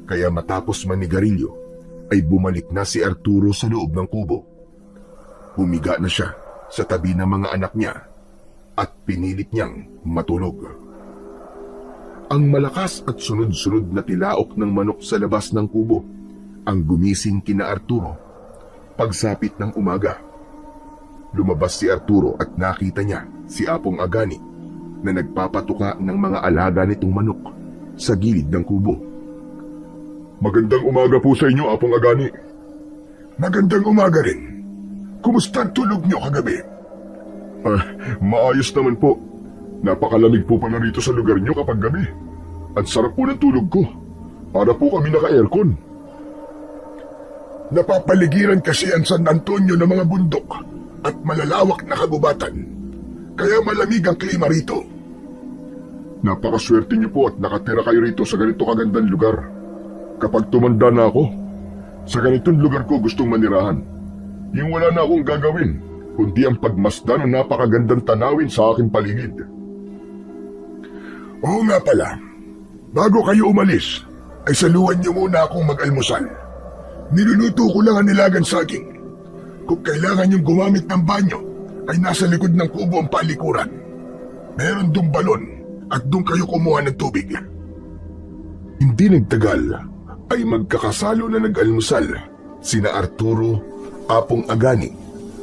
Kaya matapos manigarilyo ay bumalik na si Arturo sa loob ng kubo. Humiga na siya sa tabi ng mga anak niya at pinilit niyang matulog. Ang malakas at sunod-sunod na tilaok ng manok sa labas ng kubo ang gumising kina Arturo. Pagsapit ng umaga, lumabas si Arturo at nakita niya si Apong Agani na nagpapatuka ng mga alaga nitong manok sa gilid ng kubo. Magandang umaga po sa inyo, Apong Agani. Magandang umaga rin. Kumusta ang tulog niyo kagabi? Maayos naman po. Napakalamig po pala rito sa lugar niyo kapag gabi. At sarap po ng tulog ko. Para po kami naka-aircon. Napapaligiran kasi ang San Antonio ng mga bundok at malalawak na kagubatan. Kaya malamig ang klima rito. Napakaswerte niyo po at nakatira kayo rito sa ganito kagandang lugar. Kapag tumanda na ako, sa ganitong lugar ko gustong manirahan. Yung wala na akong gagawin, kundi ang pagmasdan ng napakagandang tanawin sa aking paligid. Oo nga pala, bago kayo umalis, ay saluhan niyo muna akong mag-almusal. Niluluto ko lang ang nilagang saging. Kung kailangan niyong gumamit ng banyo, ay nasa likod ng kubo ang palikuran. Meron dong balon at doon kayo kumuha ng tubig. Hindi nagtagal, ay magkakasalo na nag-almusal sina Arturo, Apong Agani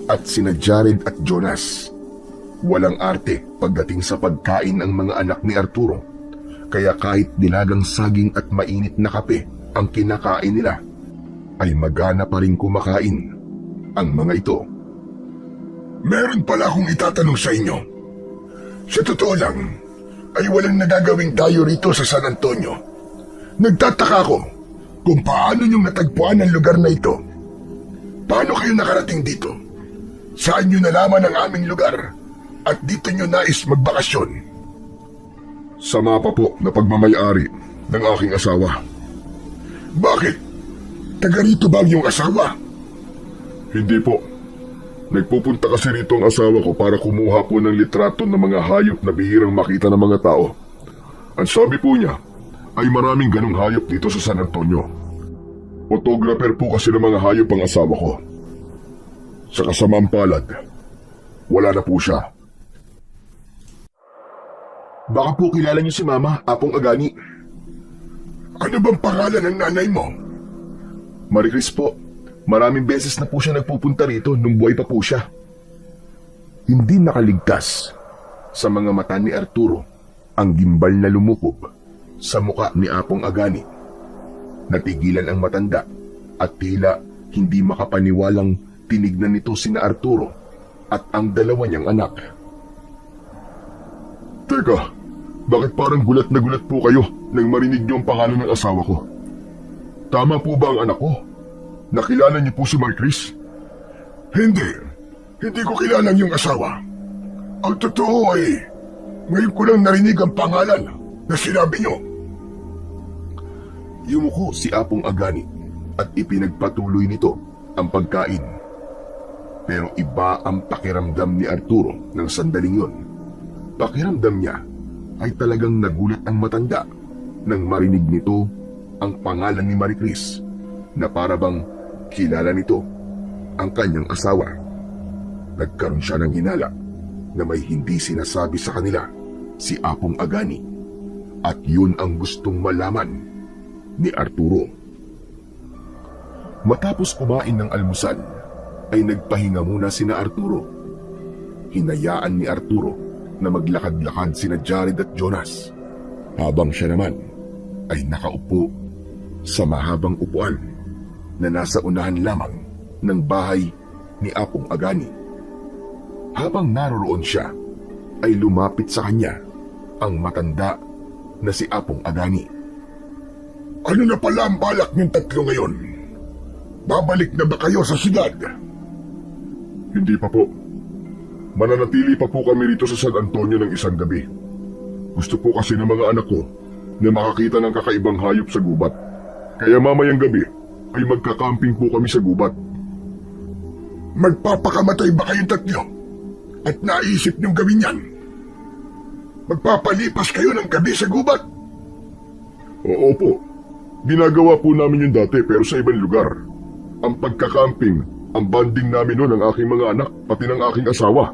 at sina Jared at Jonas. Walang arte pagdating sa pagkain ang mga anak ni Arturo, kaya kahit nilagang saging at mainit na kape ang kinakain nila, ay magana pa rin kumakain ang mga ito. Meron pala akong itatanong sa inyo. Sa totoo lang, ay walang nagagawing dayo rito sa San Antonio. Nagtataka ako kung paano niyong natagpuan ang lugar na ito. Paano kayo nakarating dito? Saan niyo nalaman ang aming lugar at dito niyo nais magbakasyon? Sa mapa po na pagmamayari ng aking asawa. Bakit? Taga rito ba ang iyong asawa? Hindi po. Nagpupunta kasi rito ang asawa ko para kumuha po ng litrato ng mga hayop na bihirang makita ng mga tao. Ang sabi po niya ay maraming ganong hayop dito sa San Antonio. Photographer po kasi ng mga hayop ang asawa ko. Sa kasamang palad, wala na po siya. Baka po kilala niyo si Mama, Apong Agani. Ano bang pangalan ng nanay mo? Maricris po. Maraming beses na po siya nagpupunta rito nung buhay pa po siya. Hindi nakaligtas sa mga mata ni Arturo ang gimbal na lumukob sa muka ni Apong Agani. Natigilan ang matanda at tila hindi makapaniwalang tinignan nito sina Arturo at ang dalawa niyang anak. Teka, bakit parang gulat na gulat po kayo nang marinig niyo ang pangalan ng asawa ko? Tama po ba ang anak ko? Nakilala niyo po si Maricris? Hindi ko kilala ang iyong asawa. Ang totoo ay, ngayon ko lang narinig ang pangalan na sinabi niyo. Yumuko si Apong Agani at ipinagpatuloy nito ang pagkain. Pero iba ang pakiramdam ni Arturo ng sandaling yun. Pakiramdam niya ay talagang nagulat ang matanda nang marinig nito ang pangalan ni Maricris na para bang kilala nito ang kanyang asawa. Nagkaroon siya ng hinala na may hindi sinasabi sa kanila si Apong Agani at yun ang gustong malaman ni Arturo. Matapos kumain ng almusal ay nagpahinga muna sina Arturo. Hinayaan ni Arturo na maglakad-lakad sina Jared at Jonas habang siya naman ay nakaupo sa mahabang upuan na nasa unahan lamang ng bahay ni Apong Agani. Habang naroroon siya, ay lumapit sa kanya ang matanda na si Apong Agani. Ano na pala ang balak niyong tatlo ngayon? Babalik na ba kayo sa siyudad? Hindi pa po. Mananatili pa po kami rito sa San Antonio ng isang gabi. Gusto po kasi ng mga anak ko na makakita ng kakaibang hayop sa gubat. Kaya mamayang gabi ay magkakamping po kami sa gubat. Magpapakamatay ba kayong tatlo? At naisip niyong gawin yan? Magpapalipas kayo ng gabi sa gubat? Oo po. Ginagawa po namin yun dati pero sa ibang lugar. Ang pagkakamping, ang bonding namin noon ng aking mga anak pati ng aking asawa.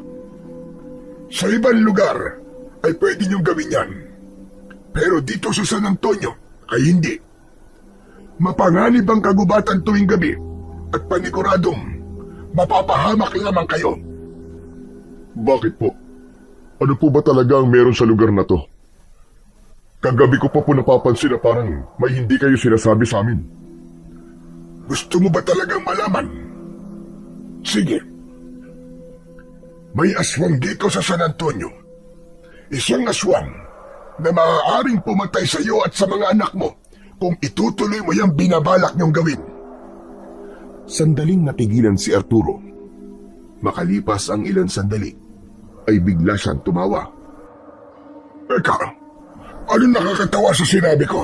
Sa ibang lugar ay pwede niyong gawin yan. Pero dito sa San Antonio ay hindi. Mapanganib ang kagubatan tuwing gabi at paniguradong mapapahamak lamang kayo. Bakit po? Ano po ba talaga ang meron sa lugar na to? Kagabi ko pa po napapansin na parang may hindi kayo sinasabi sa amin. Gusto mo ba talagang malaman? Sige. May aswang dito sa San Antonio. Isang aswang na maaaring pumatay sa iyo at sa mga anak mo kung itutuloy mo yung binabalak niyong gawin. Sandaling natigilan si Arturo. Makalipas ang ilang sandali, ay bigla siyang tumawa. Eka, ano nakakatawa sa sinabi ko?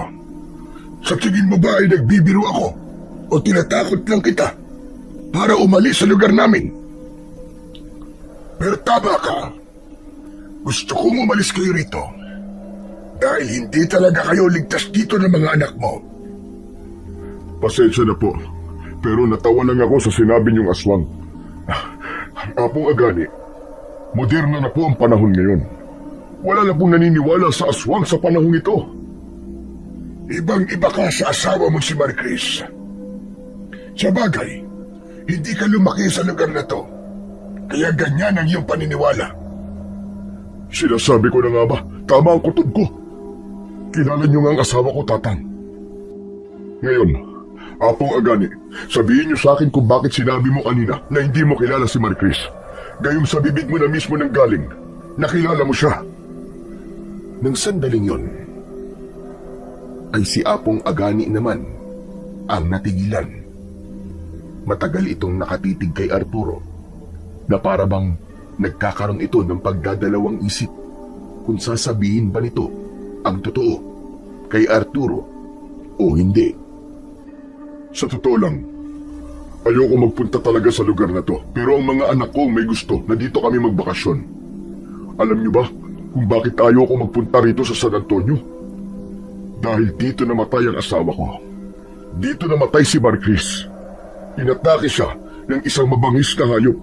Sa tingin mo ba ay nagbibiro ako o tinatakot lang kita para umalis sa lugar namin? Pero tama ka. Gusto kong umalis kayo rito dahil hindi talaga kayo ligtas dito ng mga anak mo. Pasensya na po, pero natawa lang ako sa sinabi niyong aswang. Apong Agani, moderna na po ang panahon ngayon. Wala na pong naniniwala sa aswang sa panahong ito. Ibang-iba ka sa asawa mo si Maricris. Sa bagay, hindi ka lumaki sa lugar na to, kaya ganyan ang iyong paniniwala. Sinasabi ko na nga ba, tama ang kutob ko. Kilala niyo nga ang asawa ko, Tatang. Ngayon, Apong Agani, sabihin niyo sa akin kung bakit sinabi mo kanina na hindi mo kilala si Maricris. Gayong sa bibig mo na mismo nang galing, nakilala mo siya. Nang sandaling yon, ay si Apong Agani naman ang natigilan. Matagal itong nakatitig kay Arturo na para bang nagkakaroon ito ng pagdadalawang isip kung sasabihin ba nito ang totoo kay Arturo o hindi. Sa totoo lang, ayoko magpunta talaga sa lugar na to. Pero ang mga anak ko may gusto na dito kami magbakasyon. Alam niyo ba kung bakit ayoko magpunta rito sa San Antonio? Dahil dito namatay ang asawa ko. Dito namatay si Maricris. Inatake siya ng isang mabangis na hayop.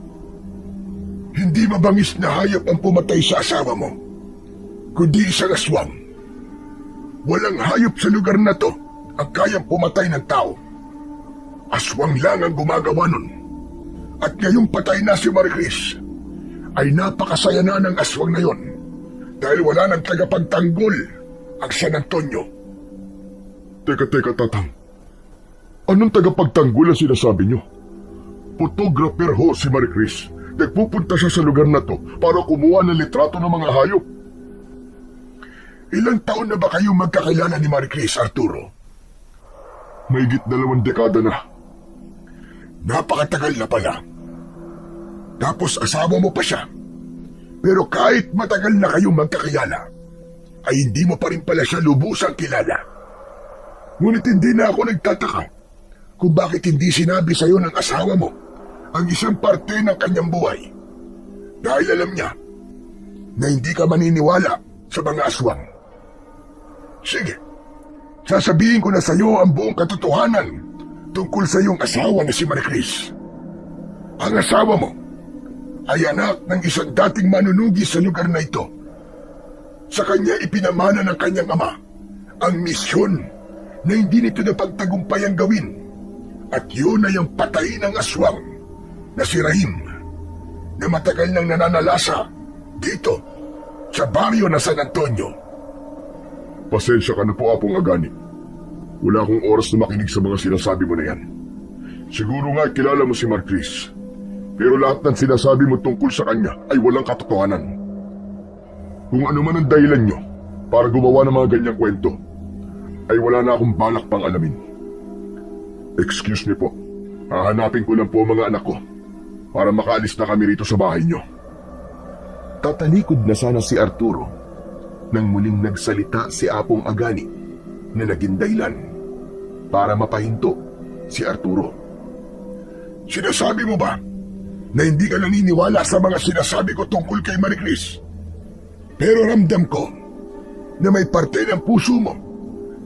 Hindi mabangis na hayop ang pumatay sa asawa mo, kundi isang aswang. Walang hayop sa lugar na to ang kayang pumatay ng tao. Aswang lang ang gumagawa nun. At ngayong patay na si Maricris, ay napakasaya na ng aswang na yon dahil wala nang tagapagtanggol ang San Antonio. Teka, Tatang. Anong tagapagtanggol ang sinasabi niyo? Photographer ho si Maricris. Nagpupunta siya sa lugar na to para kumuha ng litrato ng mga hayop. Ilang taon na ba kayo magkakilala ni Maricris, Arturo? Mahigit 2 dekada na. Napakatagal na pala. Tapos asawa mo pa siya. Pero kahit matagal na kayong magkakilala, ay hindi mo pa rin pala siya lubusang kilala. Ngunit hindi na ako nagtataka kung bakit hindi sinabi sa iyo ng asawa mo ang isang parte ng kanyang buhay. Dahil alam niya na hindi ka maniniwala sa mga aswang. Sige, sasabihin ko na sa iyo ang buong katotohanan tungkol sa iyong asawa na si Maricris. Ang asawa mo ay anak ng isang dating manunugi sa lugar na ito. Sa kanya ipinamana ng kanyang ama ang misyon na hindi nito napagtagumpay ang gawin. At yun ay ang patay ng aswang na si Rahim na matagal nang nananalasa dito sa baryo na San Antonio. Pasensya ka na po, Apong Agani. Wala akong oras na makinig sa mga sinasabi mo na yan. Siguro nga kilala mo si Maricris. Pero lahat ng sinasabi mo tungkol sa kanya ay walang katotohanan. Kung ano man ang dahilan nyo para gumawa ng mga ganyang kwento, ay wala na akong balak pang alamin. Excuse me po. Hahanapin ko lang po ang mga anak ko para makaalis na kami rito sa bahay nyo. Tatalikod na sana si Arturo nang muling nagsalita si Apong Agani na naging dahilan para mapahinto si Arturo. Sinasabi mo ba na hindi ka naniniwala sa mga sinasabi ko tungkol kay Maricris? Pero ramdam ko na may parte ng puso mo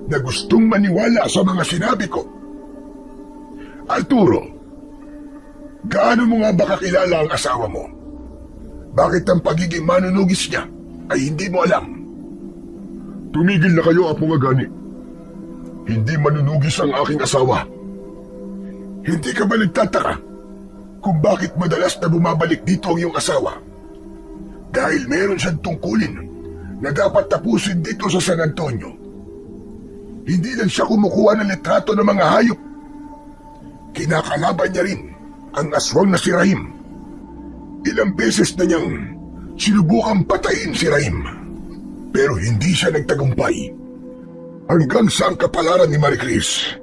na gustong maniwala sa mga sinabi ko. Arturo, gaano mo nga ba kakilala ang asawa mo? Bakit ang pagiging manunugis niya ay hindi mo alam? Tumigil na kayo, Apong Agani. Hindi manunugis ang aking asawa. Hindi ka ba nagtataka kung bakit madalas na bumabalik dito ang iyong asawa? Dahil meron siyang tungkulin na dapat tapusin dito sa San Antonio. Hindi lang siya kumukuha ng litrato ng mga hayop. Kinakalaban niya rin ang aswang na si Rahim. Ilang beses na niyang sinubukang patayin si Rahim, pero hindi siya nagtagumpay. Hanggang sa ang kapalaran ni Maricris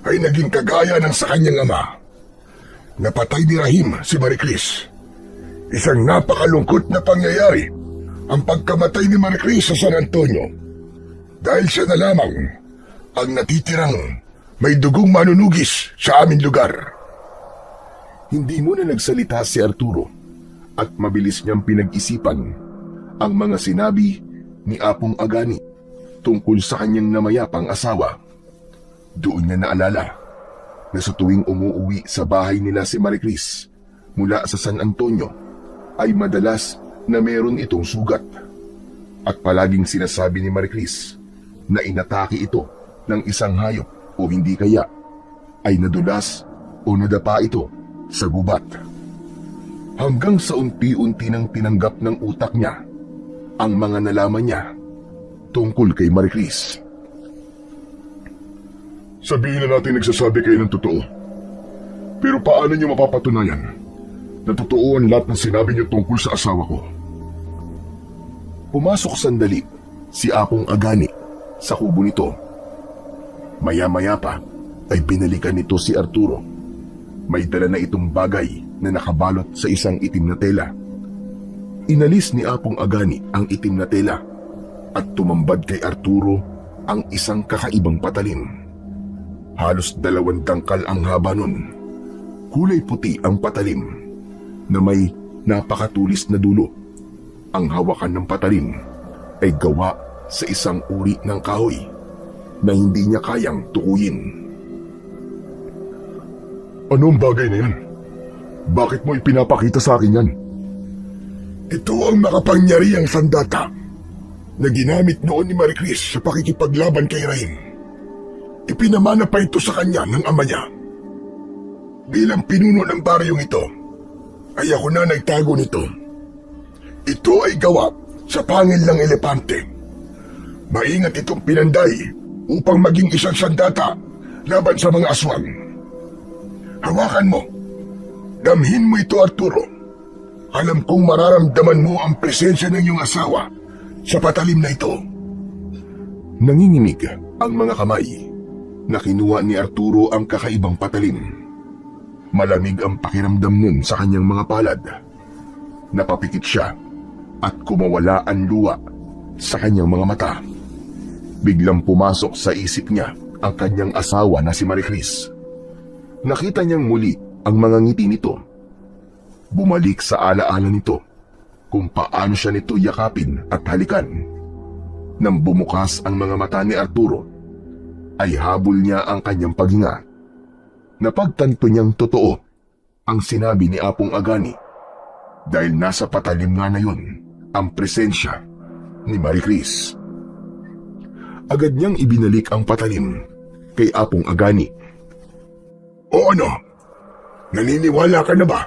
ay naging kagaya ng sa kanyang ama. Napatay ni Rahim si Maricris. Isang napakalungkot na pangyayari ang pagkamatay ni Maricris sa San Antonio. Dahil siya na lamang ang natitirang may dugong manunugis sa aming lugar. Hindi muna nagsalita si Arturo at mabilis niyang pinag-isipan ang mga sinabi ni Apong Agani tungkol sa kanyang namayapang asawa. Doon niya naalala na sa tuwing umuuwi sa bahay nila si Maricris mula sa San Antonio ay madalas na meron itong sugat. At palaging sinasabi ni Maricris na inatake ito ng isang hayop o hindi kaya ay nadulas o nadapa ito sa gubat. Hanggang sa unti-unti nang tinanggap ng utak niya ang mga nalaman niya tungkol kay Maricris. Sabihin na natin nagsasabi kayo ng totoo. Pero paano niyo mapapatunayan na totoo ang lahat ng sinabi niyo tungkol sa asawa ko? Pumasok sandali si Apong Agani sa kubo nito. Maya-maya pa ay binalikan nito si Arturo. May dala na itong bagay na nakabalot sa isang itim na tela. Inalis ni Apong Agani ang itim na tela at tumambad kay Arturo ang isang kakaibang patalim. Halos 2 dangkal ang haba nun. Kulay puti ang patalim na may napakatulis na dulo. Ang hawakan ng patalim ay gawa sa isang uri ng kahoy na hindi niya kayang tukuyin. Anong bagay na yan? Bakit mo ipinapakita sa akin yan? Ito ang makapangyarihang sandata na ginamit noon ni Marie Chris sa pakikipaglaban kay Rain. Ipinamana pa ito sa kanya ng ama niya. Bilang pinuno ng baryong ito, ay ako na nagtago nito. Ito ay gawa sa pangil ng elepante. Maingat itong pinanday upang maging isang sandata laban sa mga aswang. Hawakan mo. Damhin mo ito, Arturo. Alam kong mararamdaman mo ang presensya ng iyong asawa sa patalim na ito. Nanginginig ang mga kamay na kinuha ni Arturo ang kakaibang patalim. Malamig ang pakiramdam nun sa kanyang mga palad. Napapikit siya at kumawala ang luha sa kanyang mga mata. Biglang pumasok sa isip niya ang kanyang asawa na si Marie Chris. Nakita niyang muli ang mga ngiti nito. Bumalik sa alaala nito kung paano siya nito yakapin at halikan. Nang bumukas ang mga mata ni Arturo, ay habol niya ang kanyang paghinga. Napagtanto niyang totoo ang sinabi ni Apong Agani dahil nasa patalim nga na yun ang presensya ni Marie Chris. Agad niyang ibinalik ang patalim kay Apong Agani. O ano? Naniniwala ka na ba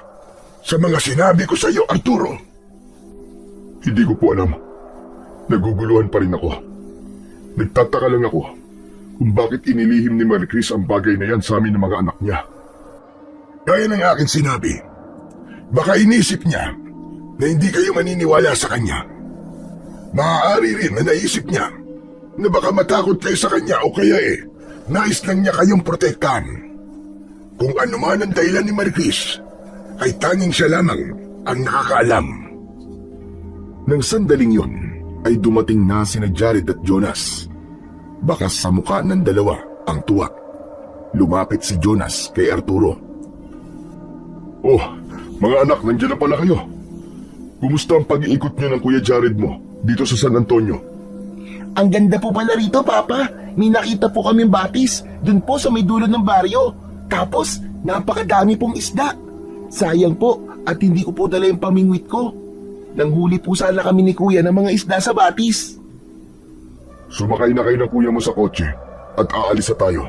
sa mga sinabi ko sa iyo, Arturo? Hindi ko po alam. Naguguluhan pa rin ako. Nagtataka lang ako kung bakit inilihim ni Marie Chris ang bagay na yan sa amin ng mga anak niya. Gaya ng aking sinabi, baka inisip niya na hindi kayo maniniwala sa kanya. Maaari rin na naisip niya na baka matakot kayo sa kanya o kaya nais lang niya kayong protektahan. Kung ano man ang dahilan ni Marie Chris, ay tanging siya lamang ang nakakaalam. Nang sandaling yon, ay dumating na sina Jared at Jonas. Bakas sa mukha ng dalawa ang tuwa. Lumapit si Jonas kay Arturo. Oh, mga anak, nandiyan na pala kayo. Kumusta ang pag-iikot niyo ng Kuya Jared mo dito sa San Antonio? Ang ganda po pala rito, Papa. May nakita po kaming batis dun po sa may dulo ng baryo. Tapos, napakadami pong isda. Sayang po at hindi ko po dala yung pamingwit ko. Nanghuli po sana kami ni Kuya ng mga isda sa batis. Sumakay na kayo ng kuya mo sa kotse at aalis na tayo.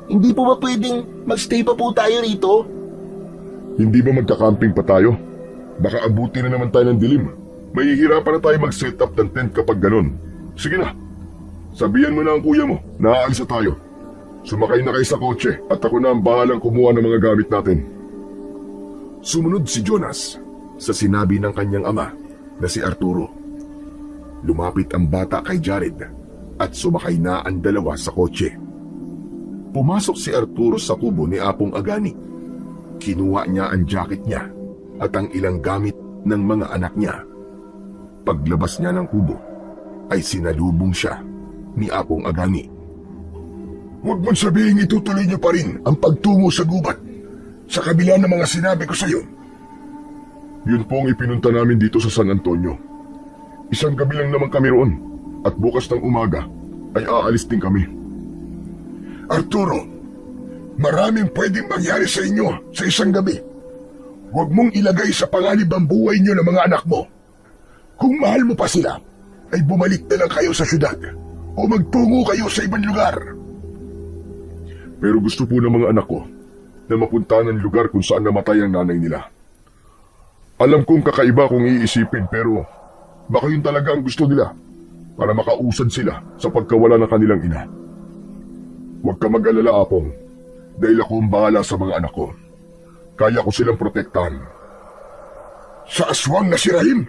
Hindi po ba pwedeng magstay pa po tayo rito? Hindi ba magka-camping pa tayo? Baka abuti na naman tayo ng dilim. Mahihirapan na tayo mag-set up ng tent kapag ganun. Sige na, sabihan mo na ang kuya mo na aalis na tayo. Sumakay na kayo sa kotse at ako na ang bahalang kumuha ng mga gamit natin. Sumunod si Jonas sa sinabi ng kanyang ama na si Arturo. Lumapit ang bata kay Jared at sumakay na ang dalawa sa kotse. Pumasok si Arturo sa kubo ni Apong Agani. Kinuha niya ang jacket niya at ang ilang gamit ng mga anak niya. Paglabas niya ng kubo, ay sinalubong siya ni Apong Agani. Huwag mong sabihin itutuloy niyo pa rin ang pagtungo sa gubat sa kabila ng mga sinabi ko sa iyo. Yun po ang ipinunta namin dito sa San Antonio. Isang gabi lang naman kami roon at bukas ng umaga ay aalis din kami. Arturo, maraming pwedeng mangyari sa inyo sa isang gabi. Huwag mong ilagay sa panganib ang buhay niyo ng mga anak mo. Kung mahal mo pa sila, ay bumalik na lang kayo sa syudad o magtungo kayo sa ibang lugar. Pero gusto po ng mga anak ko na mapuntahan ang lugar kung saan namatay ang nanay nila. Alam kong kakaiba kung iisipin pero baka yun talaga ang gusto nila para makausad sila sa pagkawala ng kanilang ina. Huwag ka mag-alala, Apong. Dahil ako ang bahala sa mga anak ko. Kaya ko silang protektahan. Sa aswang na si Rahim?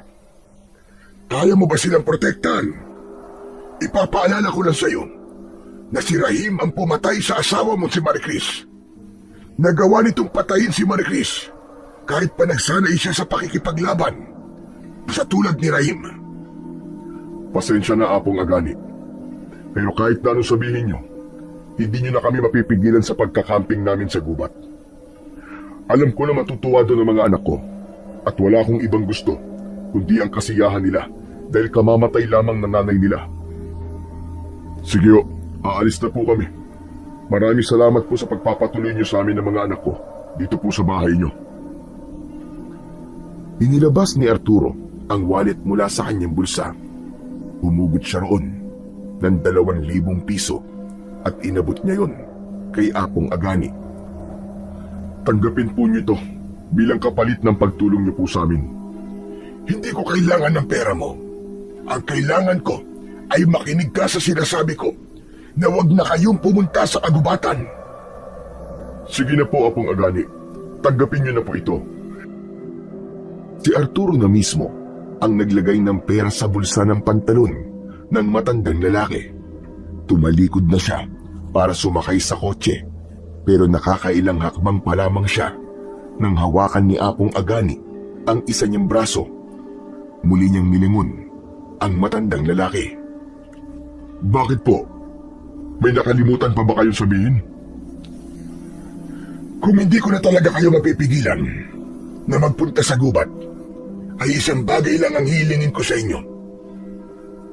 Kaya mo ba silang protektahan? Ipapaalala ko lang sa'yo na si Rahim ang pumatay sa asawa mo si Maricris. Nagawa nitong patayin si Maricris kahit pa nagsanay siya sa pakikipaglaban sa tulad ni Rahim. Pasensya na, Apong Agani. Pero kahit na anong sabihin nyo, hindi nyo na kami mapipigilan sa pagkakamping namin sa gubat. Alam ko na matutuwa doon ang mga anak ko at wala akong ibang gusto kundi ang kasiyahan nila dahil kamamatay lamang ng nanay nila. Sige o, aalis na po kami. Maraming salamat po sa pagpapatuloy nyo sa amin ng mga anak ko dito po sa bahay nyo. Inilabas ni Arturo ang wallet mula sa kanyang bulsa. Humugot siya roon ng 2,000 piso at inabot niya yon kay Apong Agani. Tanggapin po niyo ito bilang kapalit ng pagtulong niyo po sa amin. Hindi ko kailangan ng pera mo. Ang kailangan ko ay makinig ka sa sinasabi ko na wag na kayong pumunta sa kagubatan. Sige na po, Apong Agani. Tanggapin niyo na po ito. Si Arturo na mismo ang naglagay ng pera sa bulsa ng pantalon ng matandang lalaki. Tumalikod na siya para sumakay sa kotse, pero nakakailang hakbang pa lamang siya nang hawakan ni Apong Agani ang isa niyang braso. Muli niyang nilingon ang matandang lalaki. Bakit po? May nakalimutan pa ba kayong sabihin? Kung hindi ko na talaga kayo mapipigilan na magpunta sa gubat, ay isang bagay lang ang hilingin ko sa inyo.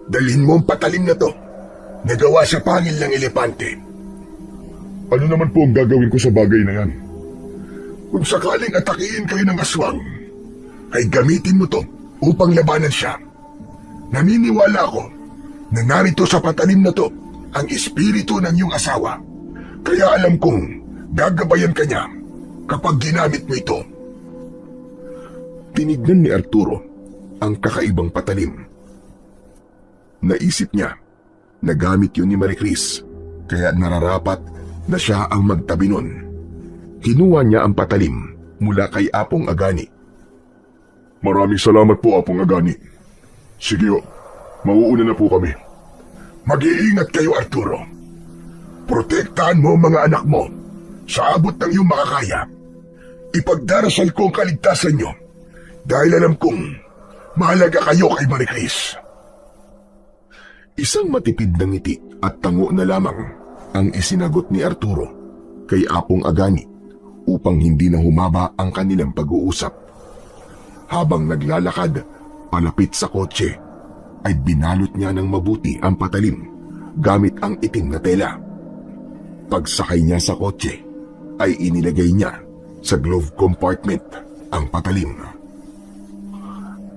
Dalhin mo ang patalim na to na gawa sa pangil ng elepante. Ano naman po ang gagawin ko sa bagay na yan? Kung sakaling atakihin kayo ng aswang, ay gamitin mo to upang labanan siya. Naniniwala ako na narito sa patalim na to ang espiritu ng iyong asawa. Kaya alam kong gagabayan ka niya kapag ginamit mo ito. Tinignan ni Arturo ang kakaibang patalim. Naisip niya na gamit yun ni Maricris, kaya nararapat na siya ang magtabi nun. Kinuha niya ang patalim mula kay Apong Agani. Maraming salamat po, Apong Agani. Sige o, mauuna na po kami. Mag-iingat kayo, Arturo. Protektahan mo ang mga anak mo sa abot ng iyong makakaya. Ipagdarasal ko ang kaligtasan niyo dahil alam kong mahalaga kayo kay Maricris. Isang matipid na ngiti at tango na lamang ang isinagot ni Arturo kay Apong Agani upang hindi na humaba ang kanilang pag-uusap. Habang naglalakad palapit sa kotse, ay binalot niya ng mabuti ang patalim gamit ang itim na tela. Pagsakay niya sa kotse, ay inilagay niya sa glove compartment ang patalim.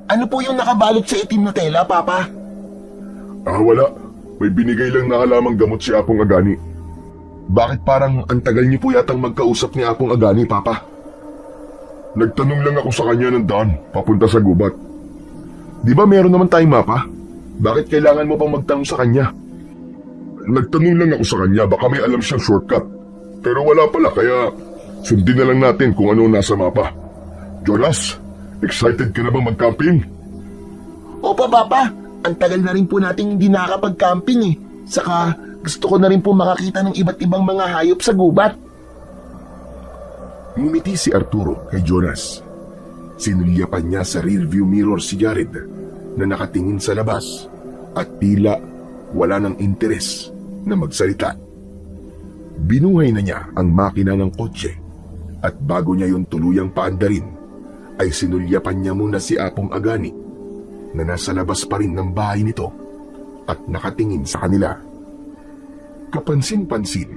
Ano po yung nakabalot sa itim na tela, Papa? Wala. May binigay lang na halamang gamot si Apong Agani. Bakit parang ang tagal niyo po yatang magkausap ni Apong Agani, Papa? Nagtanong lang ako sa kanya ng daan, papunta sa gubat. Di ba meron naman tayong mapa? Bakit kailangan mo pang magtanong sa kanya? Nagtanong lang ako sa kanya, baka may alam siyang shortcut. Pero wala pala, kaya sundin na lang natin kung ano nasa mapa. Jonas, excited ka na bang mag-camping? Opo, Papa. Ang tagal na rin po nating hindi nakakapag-camping eh. Saka gusto ko na rin po makakita ng iba't ibang mga hayop sa gubat. Ngumiti si Arturo kay Jonas. Sinulyapan niya sa rearview mirror si Jared na nakatingin sa labas at tila wala ng interes na magsalita. Binuhay na niya ang makina ng kotse at bago niya yung tuluyang paandarin ay sinulyapan niya muna si Apong Agani na nasa labas pa rin ng bahay nito at nakatingin sa kanila. Kapansin-pansin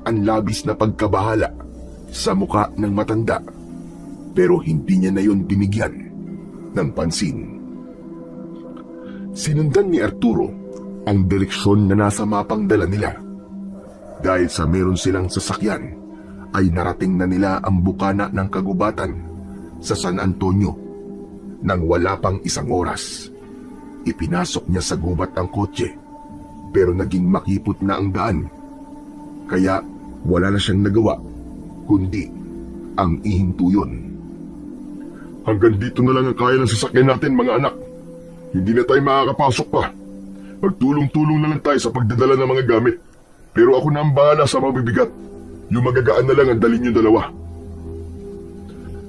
ang labis na pagkabahala sa muka ng matanda, pero hindi niya na yun binigyan ng pansin. Sinundan ni Arturo ang direksyon na nasa mapang dala nila. Dahil sa meron silang sasakyan, ay narating na nila ang bukana ng kagubatan sa San Antonio nang wala pang 1 oras. Ipinasok niya sa gubat ang kotse, pero naging makipot na ang daan. Kaya wala na siyang nagawa, kundi ang ihinto yun. Hanggang dito na lang ang kaya ng sasakyan natin, mga anak. Hindi na tayo makakapasok pa. Magtulong-tulong na lang tayo sa pagdadala ng mga gamit. Pero ako na ang bahala sa mabibigat. Yung magagaan na lang ang dalhin yung dalawa.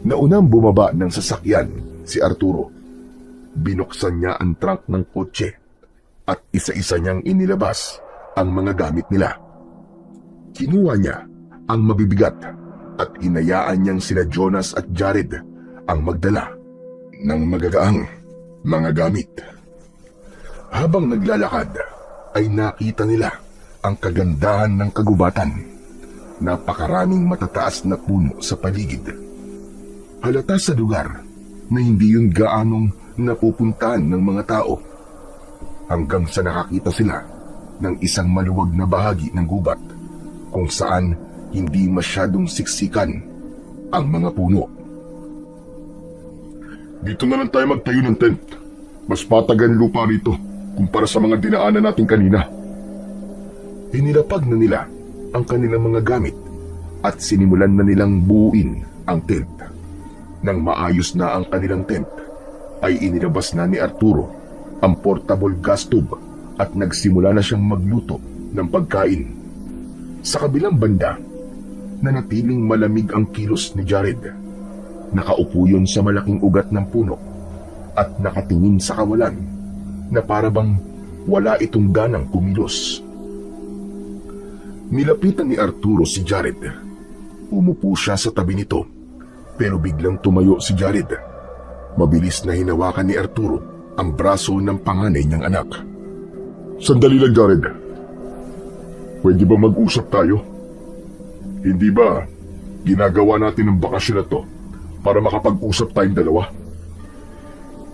Naunang bumaba ng sasakyan si Arturo. Binuksan niya ang trunk ng kotse at isa-isa niyang inilabas ang mga gamit nila. Kinuha niya ang mabibigat at hinayaan niyang sila Jonas at Jared ang magdala ng magagaang mga gamit. Habang naglalakad ay nakita nila ang kagandahan ng kagubatan. Napakaraming matataas na puno sa paligid. Halata sa lugar na hindi yun gaanong napupuntahan ng mga tao. Hanggang sa nakakita sila ng isang maluwag na bahagi ng gubat kung saan hindi masyadong siksikan ang mga puno. Dito na lang tayo magtayo ng tent. Mas patag ang lupa rito kumpara sa mga dinaanan natin kanina. Inilapag na nila ang kanilang mga gamit at sinimulan na nilang buuin ang tent. Nang maayos na ang kanilang tent, ay inilabas na ni Arturo ang portable gas tube at nagsimula na siyang magluto ng pagkain. Sa kabilang banda, nanatiling malamig ang kilos ni Jared. Nakaupo yun sa malaking ugat ng puno at nakatingin sa kawalan na parabang wala itong ganang kumilos. Nilapitan ni Arturo si Jared. Umupo siya sa tabi nito, pero biglang tumayo si Jared. Mabilis na hinawakan ni Arturo ang braso ng panganay niyang anak. Sandali lang, Jared. Pwede ba mag-usap tayo? Hindi ba ginagawa natin ang bakasyon na to para makapag-usap tayong dalawa?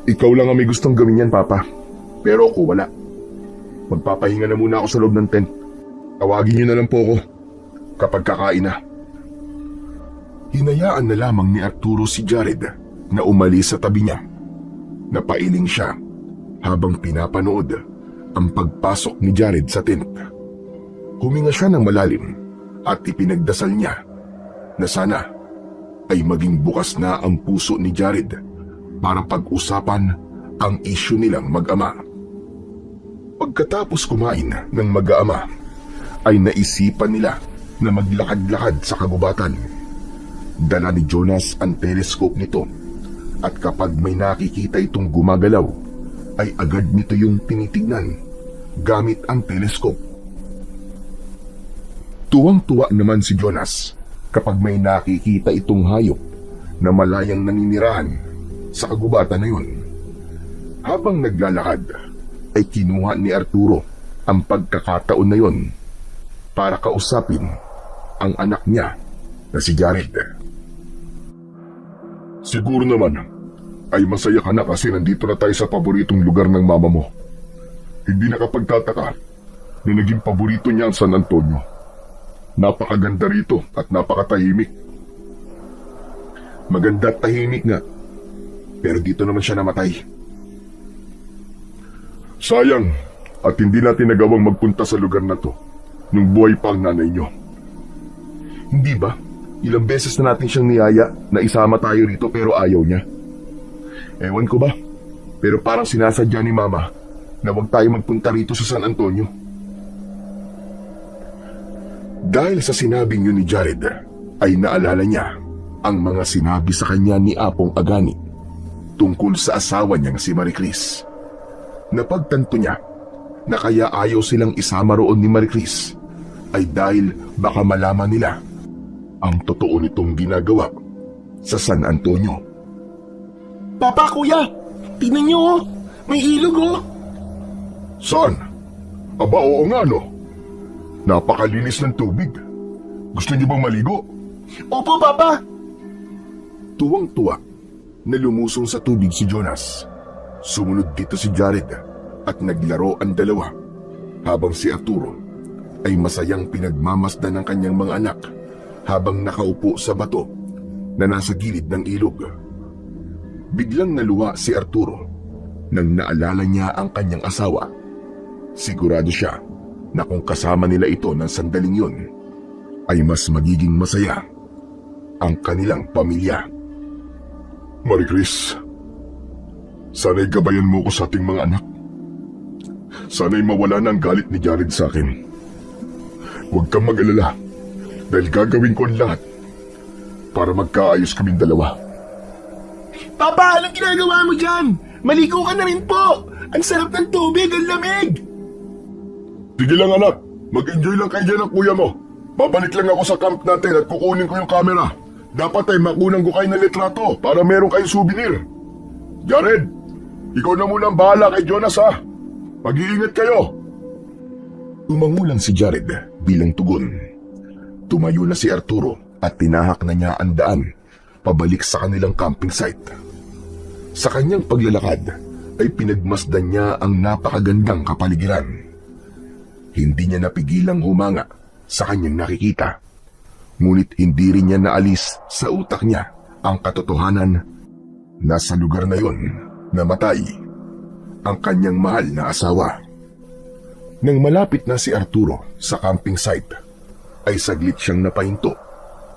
Ikaw lang ang may gustong gawin yan, Papa. Pero ako wala. Magpapahinga na muna ako sa loob ng tent. Tawagin niyo na lang po ako kapag kakain na. Hinayaan na lamang ni Arturo si Jared na umalis sa tabi niya. Napailing siya habang pinapanood ang pagpasok ni Jared sa tent. Huminga siya ng malalim at ipinagdasal niya na sana ay maging bukas na ang puso ni Jared para pag-usapan ang isyu nilang mag-ama. Pagkatapos kumain ng mag-ama, ay naisipan nila na maglakad-lakad sa kagubatan. Dala ni Jonas ang telescope nito at kapag may nakikita itong gumagalaw, ay agad nito yung tinitignan gamit ang telescope. Tuwang-tuwa naman si Jonas kapag may nakikita itong hayop na malayang naninirahan sa kagubatan na yun. Habang naglalakad, ay kinuha ni Arturo ang pagkakataon na yun para kausapin ang anak niya na si Jared. Siguro naman ay masaya ka na kasi nandito na tayo sa paboritong lugar ng mama mo. Hindi nakapagtataka na naging paborito niya ang San Antonio. Napakaganda rito at napakatahimik. Maganda at tahimik nga, pero dito naman siya namatay. Sayang at hindi natin nagawang magpunta sa lugar na to nung buhay pa ang nanay niyo. Hindi ba? Ilang beses na natin siyang niyaya na isama tayo rito pero ayaw niya. Ewan ko ba? Pero parang sinasadya ni Mama na huwag tayo magpunta rito sa San Antonio. Dahil sa sinabing yun ni Jared, ay naalala niya ang mga sinabi sa kanya ni Apong Agani tungkol sa asawa niyang si Maricris. Napagtanto niya na kaya ayaw silang isama roon ni Maricris ay dahil baka malaman nila ang totoo nitong ginagawa sa San Antonio. Papa, Kuya, tingnan niyo oh. May ilog oh. Saan? Aba, oo nga no. Napakalinis ng tubig. Gusto niyo bang maligo? Opo, Papa. Tuwang-tuwa na lumusong sa tubig si Jonas. Sumunod dito si Jared at naglaro ang dalawa habang si Arturo ay masayang pinagmamasdan ng kanyang mga anak habang nakaupo sa bato na nasa gilid ng ilog. Biglang naluwa si Arturo nang naalala niya ang kanyang asawa. Sigurado siya na kung kasama nila ito ng sandaling yun, ay mas magiging masaya ang kanilang pamilya. Marie Chris, sana'y gabayan mo ko sa ating mga anak. Sana'y mawala na ang galit ni Jared sa akin. Huwag kang mag-alala dahil gagawin ko ang lahat para magkaayos kaming dalawa. Papa, anong ginagawa mo dyan? Maligo ka na rin po! Ang sarap ng tubig, ang lamig! Sige lang anak, mag-enjoy lang kayo dyan ng kuya mo. Babalik lang ako sa camp natin at kukunin ko yung camera. Dapat ay makunan ko kayo ng litrato para meron kayong souvenir. Jared, ikaw na muna ang bahala kay Jonas ha. Mag-iingat kayo. Tumangulang si Jared bilang tugon. Tumayo na si Arturo at tinahak na niya ang daan pabalik sa kanilang camping site. Sa kanyang paglalakad ay pinagmasdan niya ang napakagandang kapaligiran. Hindi niya napigilang humanga sa kanyang nakikita. Ngunit hindi rin niya naalis sa utak niya ang katotohanan na sa lugar na yon namatay ang kanyang mahal na asawa. Nang malapit na si Arturo sa camping site, ay saglit siyang napahinto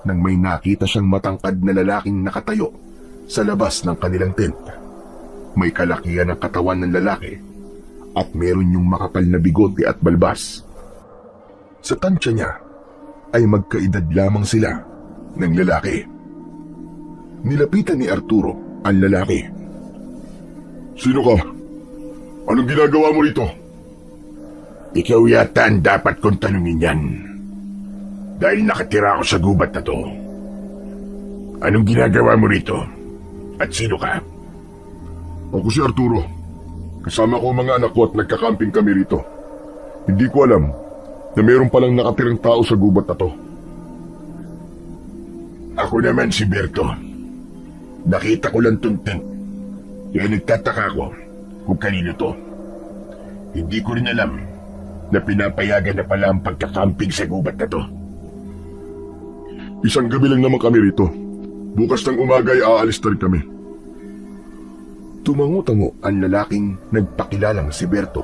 nang may nakita siyang matangkad na lalaking nakatayo sa labas ng kanilang tent. May kalakihan ng katawan ng lalaki at meron yung makapal na bigote at balbas. Sa tansya niya ay magkaedad lamang sila ng lalaki. Nilapitan ni Arturo ang lalaki. Sino ka? Anong ginagawa mo rito? Ikaw yata ang dapat kong tanungin yan. Dahil nakatira ako sa gubat na to. Anong ginagawa mo rito? At sino ka? Ako si Arturo. Kasama ko ang mga anak ko at nagkakamping kami rito. Hindi ko alam na mayroon palang nakatirang tao sa gubat na to. Ako naman si Berto. Nakita ko lang itong tent. Kaya nagtataka ko kung kanino to. Hindi ko rin alam na pinapayagan na pala ang pagkakamping sa gubat na to. Isang gabi lang naman kami rito. Bukas ng umaga ay aalis na rin kami. Tumango-tango ang lalaking nagpakilalang si Berto.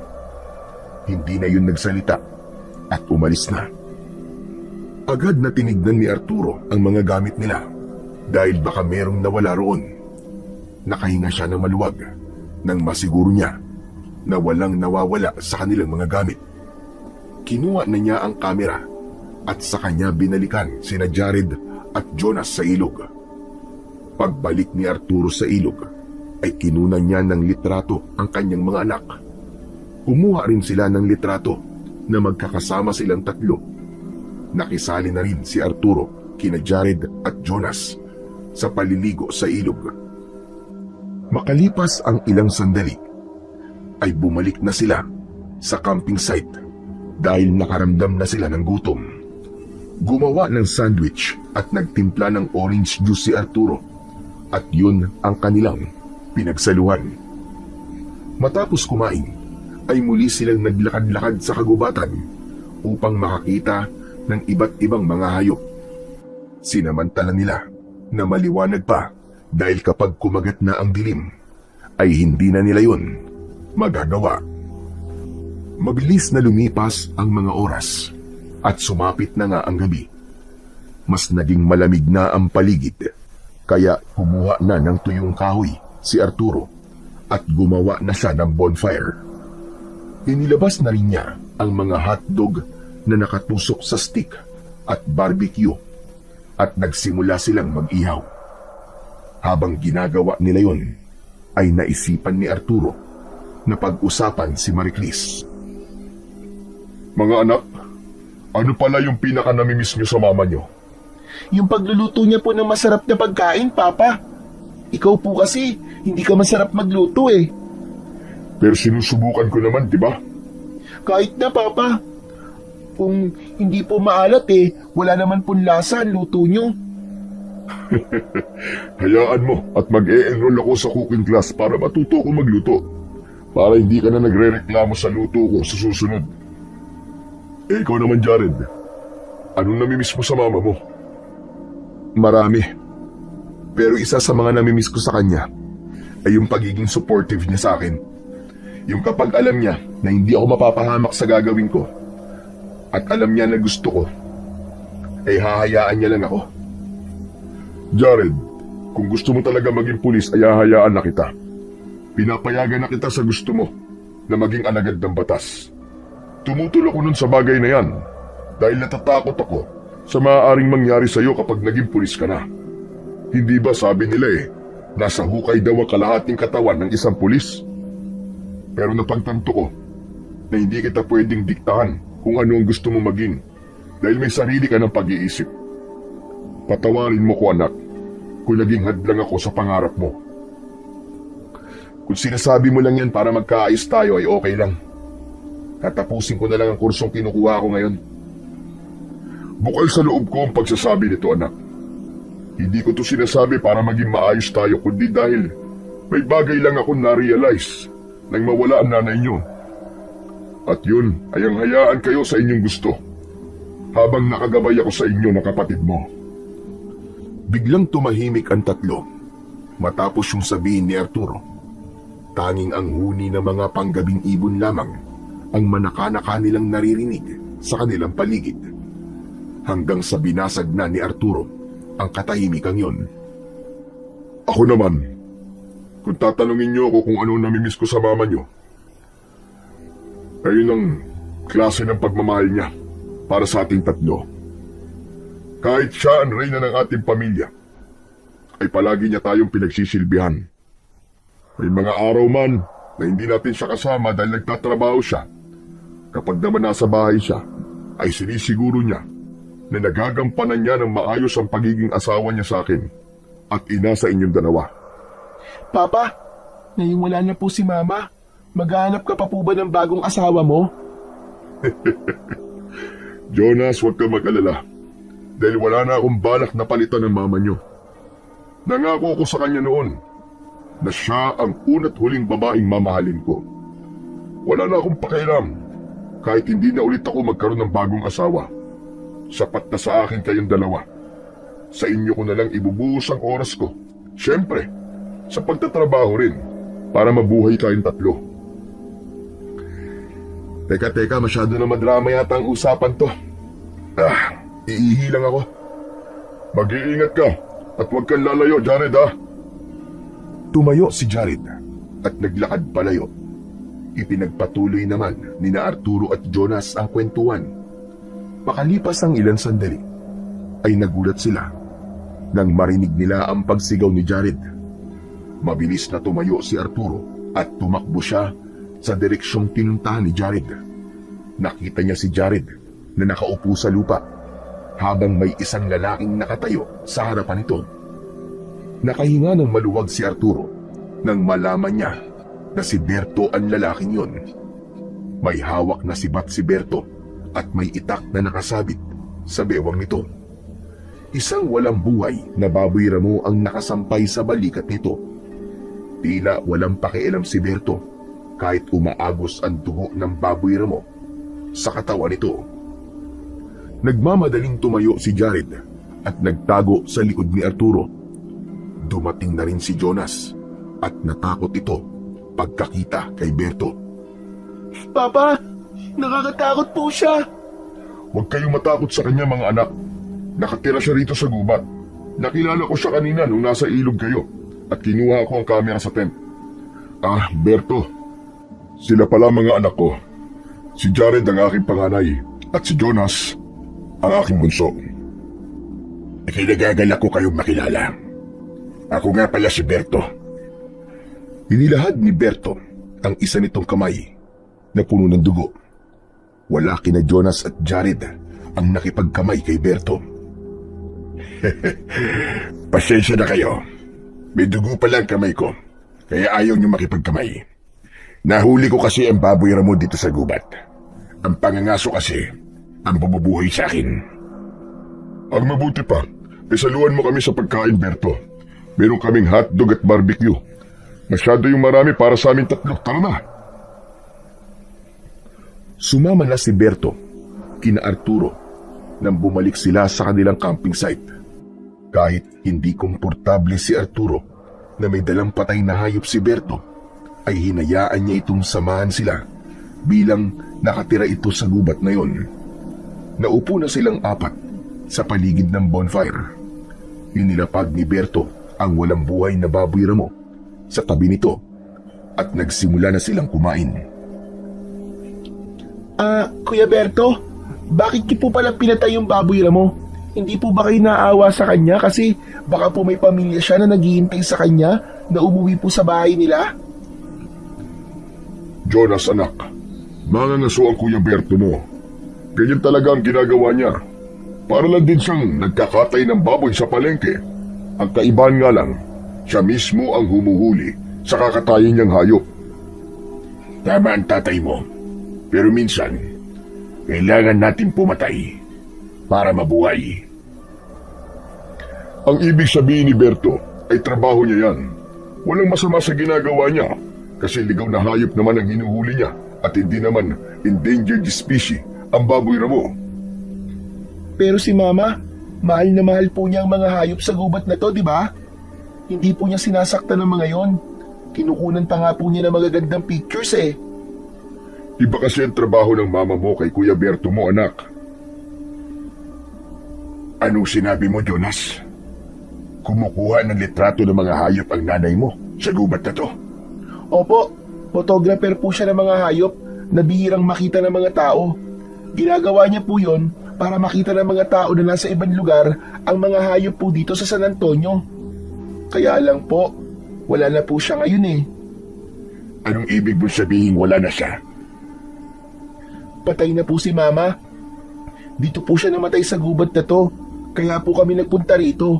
Hindi na yun nagsalita at umalis na. Agad na tinignan ni Arturo ang mga gamit nila dahil baka merong nawala roon. Nakahinga siya ng maluwag nang masiguro niya na walang nawawala sa kanilang mga gamit. Kinuha na niya ang kamera at sa kanya binalikan sina Jared at Jonas sa ilog. Pagbalik ni Arturo sa ilog ay kinunan niya ng litrato ang kanyang mga anak. Kumuha rin sila ng litrato na magkakasama silang tatlo. Nakisali na rin si Arturo kina Jared at Jonas sa paliligo sa ilog. Makalipas ang ilang sandali ay bumalik na sila sa camping site dahil nakaramdam na sila ng gutom. Gumawa ng sandwich at nagtimpla ng orange juice si Arturo at yun ang kanilang pinagsaluhan. Matapos kumain ay muli silang naglakad-lakad sa kagubatan upang makakita ng iba't ibang mga hayop. Sinamantala nila na maliwanag pa dahil kapag kumagat na ang dilim ay hindi na nila yun magagawa. Mabilis na lumipas ang mga oras at sumapit na nga ang gabi. Mas naging malamig na ang paligid kaya kumuha na ng tuyong kahoy si Arturo at gumawa na siya ng bonfire. Inilabas na rin niya ang mga hotdog na nakatusok sa stick at barbecue at nagsimula silang mag-ihaw. Habang ginagawa nila yon, ay naisipan ni Arturo na pag-usapan si Marie Chris. Mga anak, ano pala yung pinaka-namimiss niyo sa mama niyo? Yung pagluluto niya po ng masarap na pagkain, Papa. Ikaw po kasi, hindi ka masarap magluto eh. Pero sinusubukan ko naman, di ba? Kahit na, Papa. Kung hindi po maalat eh, wala naman pong lasa ang luto niyo. Hayaan mo at mag-e-enroll ako sa cooking class para matuto ko magluto. Para hindi ka na nagre-reklamo sa luto ko sa susunod. Ikaw naman, Jared. Anong namimiss mo sa mama mo? Marami. Pero isa sa mga namimiss ko sa kanya ay yung pagiging supportive niya sa akin. Yung kapag alam niya na hindi ako mapapahamak sa gagawin ko at alam niya na gusto ko, ay hahayaan niya lang ako. Jared, kung gusto mo talaga maging pulis ay hahayaan na kita. Pinapayagan na kita sa gusto mo na maging alagad ng batas. Tumutol ako nun sa bagay na yan dahil natatakot ako sa maaaring mangyari sa'yo kapag naging pulis ka na. Hindi ba sabi nila nasa hukay daw ang kalahating katawan ng isang pulis? Pero napagtanto ko na hindi kita pwedeng diktahan kung ano ang gusto mo maging dahil may sarili ka ng pag-iisip. Patawarin mo ko, anak, kung naging hadlang ako sa pangarap mo. Kung sinasabi mo lang yan para magkaayos tayo ay okay lang. Tatapusin ko na lang ang kursong kinukuha ko ngayon. Bukal sa loob ko ang pagsasabi nito, anak. Hindi ko to sinasabi para maging maayos tayo, kundi dahil may bagay lang akong na-realize nang mawala ang nanay niyo. At yun ay ang hayaan kayo sa inyong gusto, habang nakagabay ako sa inyo na kapatid mo. Biglang tumahimik ang tatlo, matapos yung sabihin ni Arturo. Tanging ang huni ng mga panggabing ibon lamang ang manaka-naka nilang naririnig sa kanilang paligid. Hanggang sa binasag na ni Arturo ang katahimikan yon. Ako naman, kung tatanungin niyo ako kung ano namimiss ko sa mama niyo, ayun ang klase ng pagmamahal niya para sa ating tatlo. Kahit siya ang reyna ng ating pamilya, ay palagi niya tayong pinagsisilbihan. May mga araw man na hindi natin siya kasama dahil nagtatrabaho siya. Kapag naman nasa bahay siya, ay sinisiguro niya na nagagampanan niya ng maayos ang pagiging asawa niya sa akin at ina sa inyong dalawa. Papa, ngayong wala na po si Mama, maghahanap ka pa po ba ng bagong asawa mo? Jonas, huwag kang mag-alala dahil wala na akong balak na palitan ng mama niyo. Nangako ko sa kanya noon na siya ang una't huling babaeng mamahalin ko. Wala na akong pakialam kahit hindi na ulit ako magkaroon ng bagong asawa. Sapat na sa akin kayong dalawa. Sa inyo ko na lang ibubuhos ang oras ko. Siyempre, sa pagtatrabaho rin para mabuhay tayong tatlo. Teka, masyado na madrama yata ang usapan to. Iihi lang ako. Mag-iingat ka at huwag kang lalayo, Jared, ha? Tumayo si Jared at naglakad palayo. Ipinagpatuloy naman ni na Arturo at Jonas ang kwentuhan. Makalipas ang ilang sandali, ay nagulat sila nang marinig nila ang pagsigaw ni Jared. Mabilis na tumayo si Arturo at tumakbo siya sa direksyong pinuntahan ni Jared. Nakita niya si Jared na nakaupo sa lupa habang may isang lalaking nakatayo sa harapan nito. Nakahinga ng maluwag si Arturo nang malaman niya na si Berto ang lalaking yon. May hawak na sibat si Berto at may itak na nakasabit sa bewang nito. Isang walang buhay na baboy ramo ang nakasampay sa balikat nito. Tila walang pakialam si Berto kahit umaagos ang dugo ng baboy ramo sa katawan nito. Nagmamadaling tumayo si Jared at nagtago sa likod ni Arturo. Dumating na rin si Jonas at natakot ito pagkakita kay Berto. Papa, nakakatakot po siya. Huwag kayong matakot sa kanya, mga anak. Nakatira siya rito sa gubat. Nakilala ko siya kanina nung nasa ilog kayo at kinuha ko ang kamera sa tent. Berto, sila pala mga anak ko. Si Jared ang aking panganay at si Jonas ang aking bunso. Kinagagalak ko kayong makilala. Ako nga pala si Berto. Inilahad ni Berto ang isa nitong kamay na puno ng dugo. Wala kina Jonas at Jared ang nakipagkamay kay Berto. Pasensya na kayo. May dugo pala ang kamay ko, kaya ayaw niyo makipagkamay. Nahuli ko kasi ang baboy ramo dito sa gubat. Ang pangangaso kasi ang bumubuhay sa akin. Ang mabuti pa, isaluan mo kami sa pagkain, Berto. Meron kaming hotdog at barbecue. Masyado yung marami para sa aming tatlo. Tara na! Sumama na si Berto, kina Arturo, nang bumalik sila sa kanilang camping site. Kahit hindi komportable si Arturo na may dalang patay na hayop si Berto, ay hinayaan niya itong samahan sila bilang nakatira ito sa gubat na yon. Naupo na silang apat Sa paligid ng bonfire, inilapag ni Berto ang walang buhay na baboy ramo sa tabi nito at nagsimula na silang kumain. Kuya Berto, bakit niyo po pala pinatay yung baboy ramo? Hindi po ba kayo naawa sa kanya kasi baka po may pamilya siya na naghihintay sa kanya na umuwi po sa bahay nila? Jonas anak, mangangaso ang Kuya Berto mo. Ganyan talaga ang ginagawa niya. Para lang din siyang nagkakatay ng baboy sa palengke. Ang kaibahan nga lang, siya mismo ang humuhuli sa kakatayin niyang hayop. Tama ang tatay mo. Pero minsan, kailangan natin pumatay para mabuhay. Ang ibig sabihin ni Berto ay trabaho niya yan. Walang masama sa ginagawa niya kasi ligaw na hayop naman ang hinuhuli niya at hindi naman endangered species ang baboy ramo. Pero si Mama, mahal na mahal po niya ang mga hayop sa gubat na to, di ba? Hindi po niya sinasaktan ng mga yon. Kinukunan pa nga po niya ng magagandang pictures eh. Iba kasi ang trabaho ng mama mo kay Kuya Berto mo, anak. Anong sinabi mo, Jonas? Kumukuha ng litrato ng mga hayop ang nanay mo sa gubat na to? Opo, photographer po siya ng mga hayop na bihirang makita ng mga tao. Ginagawa niya po yon para makita ng mga tao na nasa ibang lugar ang mga hayop po dito sa San Antonio. Kaya lang po, wala na po siya ngayon eh. Anong ibig mo sabihin wala na siya? Patay na po si Mama. Dito po siya namatay sa gubat na to. Kaya po kami nagpunta rito.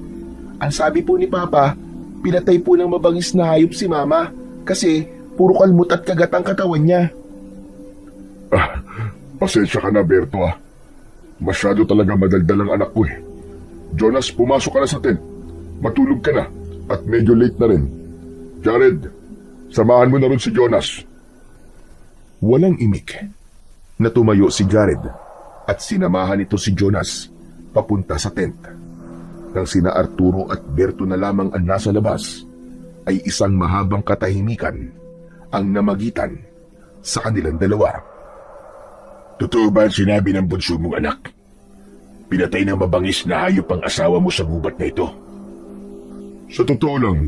Ang sabi po ni Papa, pinatay po ng mabangis na hayop si Mama kasi puro kalmot at kagat ang katawan niya. Pasensya ka na, Berto ah. Masyado talaga madaldal ang anak ko eh. Jonas, pumasok ka na sa tent. Matulog ka na at medyo late na rin. Jared, samahan mo na rin si Jonas. Walang imik na tumayo si Jared at sinamahan ito si Jonas papunta sa tent. Nang sina Arturo at Berto na lamang ang nasa labas, ay isang mahabang katahimikan ang namagitan sa kanilang dalawa. Totoo ba ang sinabi ng bunso mong anak? Pinatay ng mabangis na hayop ang asawa mo sa gubat na ito. Sa totoo lang,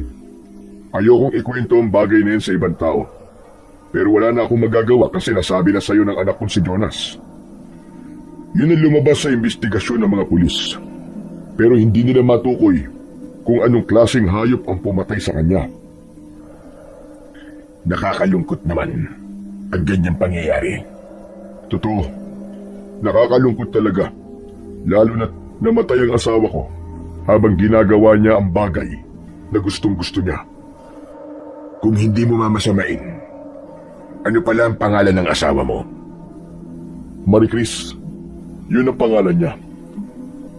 ayokong ikwento ang bagay na yan sa ibang tao. Pero wala na akong magagawa kasi nasabi na sa'yo ng anak kong si Jonas. Yun ang lumabas sa investigasyon ng mga pulis. Pero hindi nila matukoy kung anong klaseng hayop ang pumatay sa kanya. Nakakalungkot naman ang ganyang pangyayari. Totoo, nakakalungkot talaga. Lalo na't namatay ang asawa ko habang ginagawa niya ang bagay na gustong-gusto niya. Kung hindi mo mamasamain, ano pala ang pangalan ng asawa mo? Marie Chris. Yun ang pangalan niya.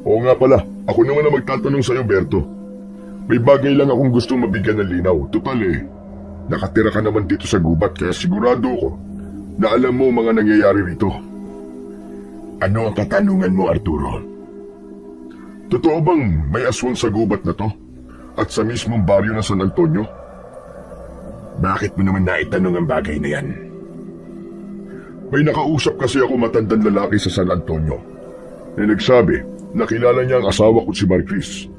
Oo nga pala, ako naman ang magtatanong sa'yo, Berto. May bagay lang akong gustong mabigyan ng linaw. Total eh, nakatira ka naman dito sa gubat kaya sigurado ko na alam mo mga nangyayari rito. Ano ang katanungan mo, Arturo? Totoo bang may aswang sa gubat na to? At sa mismong baryo ng San Antonio? Bakit mo naman naitanong ang bagay na yan? May nakausap kasi ako matandang lalaki sa San Antonio na nagsabi na kilala niya ang asawa ko si Marquis.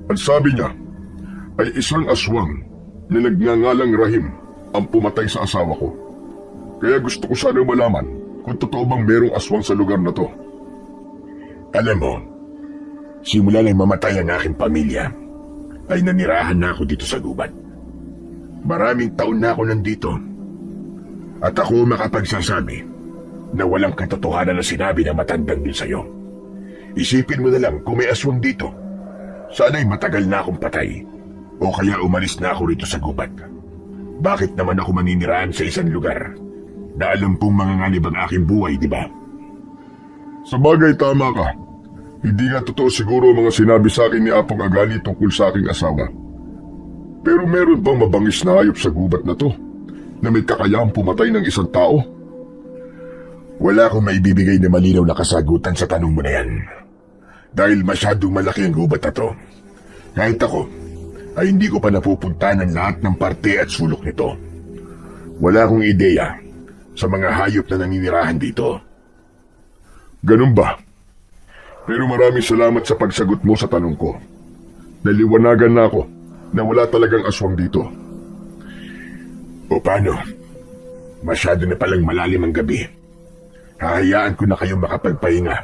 Ang sabi niya ay isang aswang na nagngangalang Rahim ang pumatay sa asawa ko. Kaya gusto ko sana malaman kung totoo bang merong aswang sa lugar na to. Alam mo, simula nang mamatay ang aking pamilya, ay nanirahan na ako dito sa gubat. Maraming taon na ako nandito. At ako makapagsasabi na walang katotohanan na sinabi ng matandang yun sa'yo. Isipin mo na lang kung may aswang dito. Sana'y matagal na akong patay o kaya umalis na ako rito sa gubat. Bakit naman ako maninirahan sa isang lugar na alam pong manganganib ang aking buhay, di ba? Sa bagay, tama ka. Hindi nga totoo siguro mga sinabi sa akin ni Apong Agali tungkol sa aking asawa. Pero meron bang mabangis na hayop sa gubat na to na may kakayahang pumatay ng isang tao? Wala akong maibibigay na malinaw na kasagutan sa tanong mo na yan. Dahil masyadong malaki ang gubat na to. Kahit ako, ay hindi ko pa napupuntahan ang lahat ng parte at sulok nito. Wala akong ideya sa mga hayop na naninirahan dito. Ganun ba? Pero maraming salamat sa pagsagot mo sa tanong ko. Naliwanagan na ako na wala talagang aswang dito. O paano? Masyado na palang malalim ang gabi. Hahayaan ko na kayo makapagpahinga.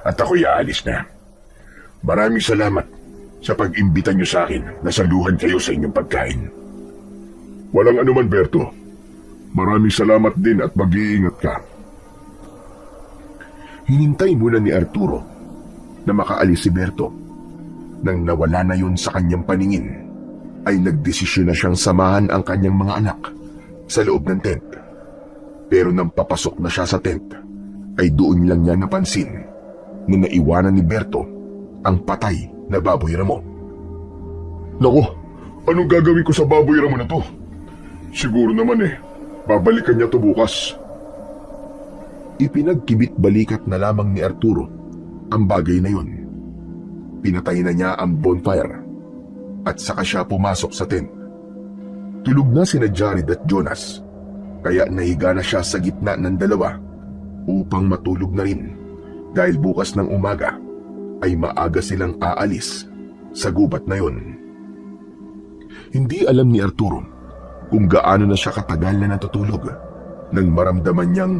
At ako'y aalis na. Maraming salamat sa pag-imbita niyo sa akin na saluhan kayo sa inyong pagkain. Walang anuman, Berto. Maraming salamat din at mag-iingat ka. Hinintay muna ni Arturo na makaalis si Berto. Nang nawala na yun sa kanyang paningin, ay nagdesisyon na siyang samahan ang kanyang mga anak sa loob ng tent. Pero nang papasok na siya sa tent, ay doon lang niya napansin na naiwanan ni Berto ang patay na baboy ramo. Naku, anong gagawin ko sa baboy ramo na to? Siguro naman babalikan niya to bukas. Ipinagkibit-balikat na lamang ni Arturo ang bagay na yun. Pinatay na niya ang bonfire at saka siya pumasok sa tent. Tulog na sina Jared at Jonas, kaya nahiga na siya sa gitna ng dalawa upang matulog na rin dahil bukas ng umaga ay maaga silang aalis sa gubat na yon. Hindi alam ni Arturo kung gaano na siya katagal na natutulog nang maramdaman niyang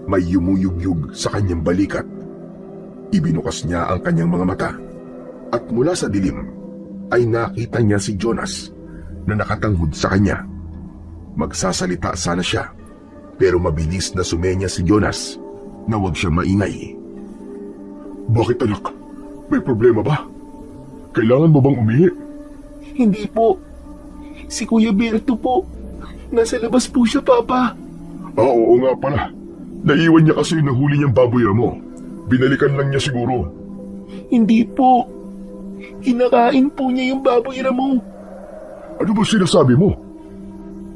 may yumuyugyug sa kanyang balikat. Ibinukas niya ang kanyang mga mata at mula sa dilim ay nakita niya si Jonas na nakatanghod sa kanya. Magsasalita sana siya pero mabilis na sumenya si Jonas na huwag siya maingay. Bakit, anak? May problema ba? Kailangan mo bang umihi? Hindi po. Si Kuya Berto po. Nasa labas po siya, Papa. Oo nga pala. Naiwan niya kasi yung nahuli niyang baboy ramo. Binalikan lang niya siguro. Hindi po. Kinakain po niya yung baboy ramo. Ano ba sinasabi mo?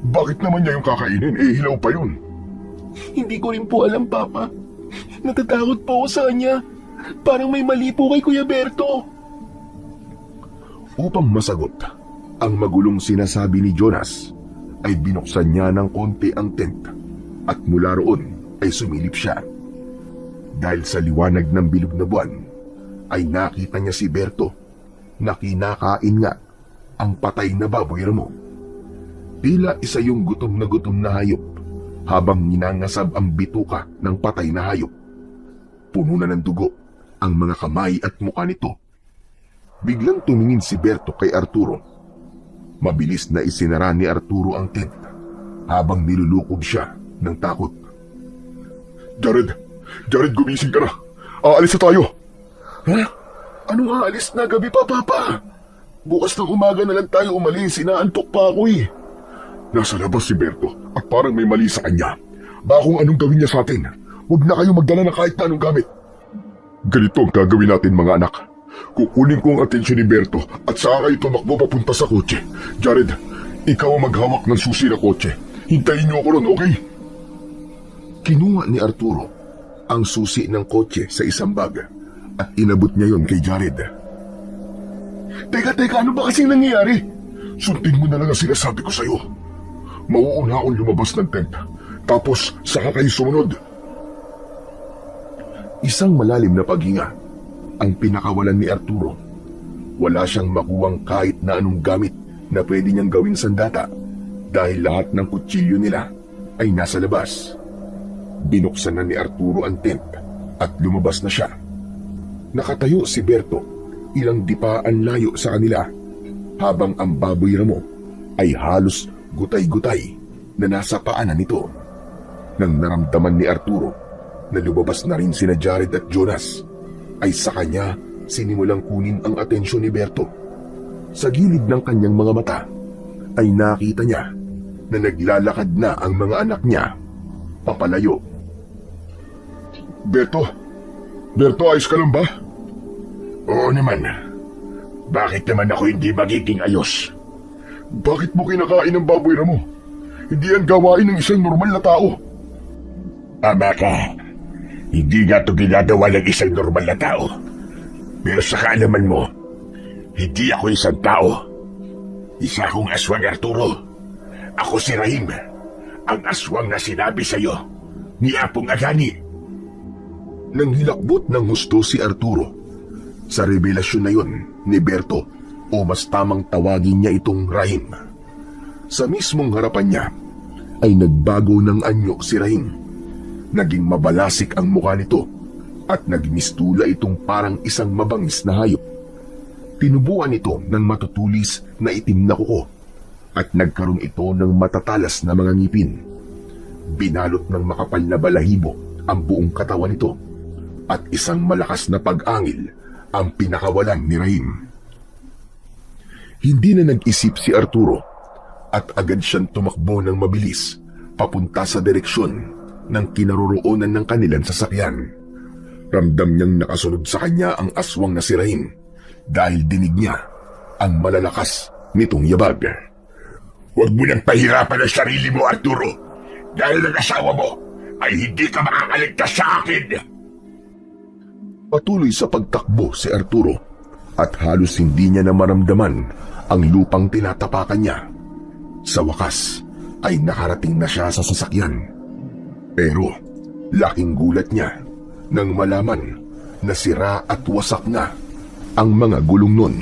Bakit naman niya yung kakainin? Hilaw pa yun. Hindi ko rin po alam, Papa. Natatakot po ako sa kanya. Parang may mali po kay Kuya Berto. Upang masagot ang magulong sinasabi ni Jonas, ay binuksan niya ng konti ang tent at mula roon ay sumilip siya. Dahil sa liwanag ng bilog na buwan, ay nakita niya si Berto na kinakain nga ang patay na baboy ramo. Tila isa yung gutom na hayop habang ninangasab ang bituka ng patay na hayop. Puno na ng dugo ang mga kamay at mukha nito. Biglang tumingin si Berto kay Arturo. Mabilis na isinara ni Arturo ang tent habang nilulukob siya ng takot. Jared, gumising ka na. Aalis na tayo. Ha? Anong aalis na gabi pa, Papa? Bukas ng umaga na lang tayo umalis. Inaantok pa ako Nasa labas si Berto at parang may mali sa kanya. Baka kung anong gawin niya sa atin, huwag na kayo magdala ng kahit na anong gamit. Ganito ang gagawin natin, mga anak. Kukunin ko ang atensyon ni Berto at saka kayo tumakbo papunta sa kotse. Jared, ikaw ang maghawak ng susi na kotse. Hintayin niyo ako ron, okay? Kinuha ni Arturo ang susi ng kotse sa isang bag at inabot niya yon kay Jared. Teka, ano ba kasing nangyayari? Sundin mo na lang ang sinasabi ko sa'yo. Mauuna akong lumabas ng tent, tapos saka kayo sumunod. Isang malalim na paghinga ang pinakawalan ni Arturo. Wala siyang makuwang kahit na anong gamit na pwede niyang gawin sandata dahil lahat ng kutsilyo nila ay nasa labas. Binuksan na ni Arturo ang tent at lumabas na siya. Nakatayo si Berto ilang dipaan layo sa kanila habang ang baboy ramo ay halos gutay-gutay na nasa paanan nito. Nang naramdaman ni Arturo na lumabas na rin sina Jared at Jonas, ay sa kanya sinimulang kunin ang atensyon ni Berto. Sa gilid ng kanyang mga mata ay nakita niya na naglalakad na ang mga anak niya papalayo. Berto, ayos ka lang ba? Oo naman. Bakit naman ako hindi magiging ayos? Bakit mo kinakain ang baboy ramo? Hindi yan gawain ng isang normal na tao. Ama ka, hindi nga ito ginagawa ng isang normal na tao. Pero sa kaalaman mo, hindi ako isang tao. Isa akong aswang, Arturo. Ako si Rahim, ang aswang na sinabi sa'yo ni Apong Agani. Nang hilakbot ng husto si Arturo Sa revelasyon na yun ni Berto, o mas tamang tawagin niya itong Rahim, sa mismong harapan niya ay nagbago ng anyo si Rahim. Naging mabalasik ang mukha nito at nagmistula itong parang isang mabangis na hayop. Tinubuan ito ng matutulis na itim na kuko at nagkaroon ito ng matatalas na mga ngipin. Binalot ng makapal na balahibo ang buong katawan nito at isang malakas na pag-angil ang pinakawalan ni Rahim. Hindi na nag-isip si Arturo at agad siyang tumakbo ng mabilis papunta sa direksyon ng kinaroroonan ng kanilang sasakyan. Ramdam niyang nakasunod sa kanya ang aswang na si Rahim dahil dinig niya ang malalakas nitong yabag. Huwag mo nang pahirapan ang sarili mo, Arturo. Dahil ang asawa mo ay hindi ka makakaligtas sa akin. Patuloy sa pagtakbo si Arturo at halos hindi niya na maramdaman ang lupang tinatapakan niya. Sa wakas ay nakarating na siya sa sasakyan. Pero laking gulat niya nang malaman na sira at wasak na ang mga gulong nun.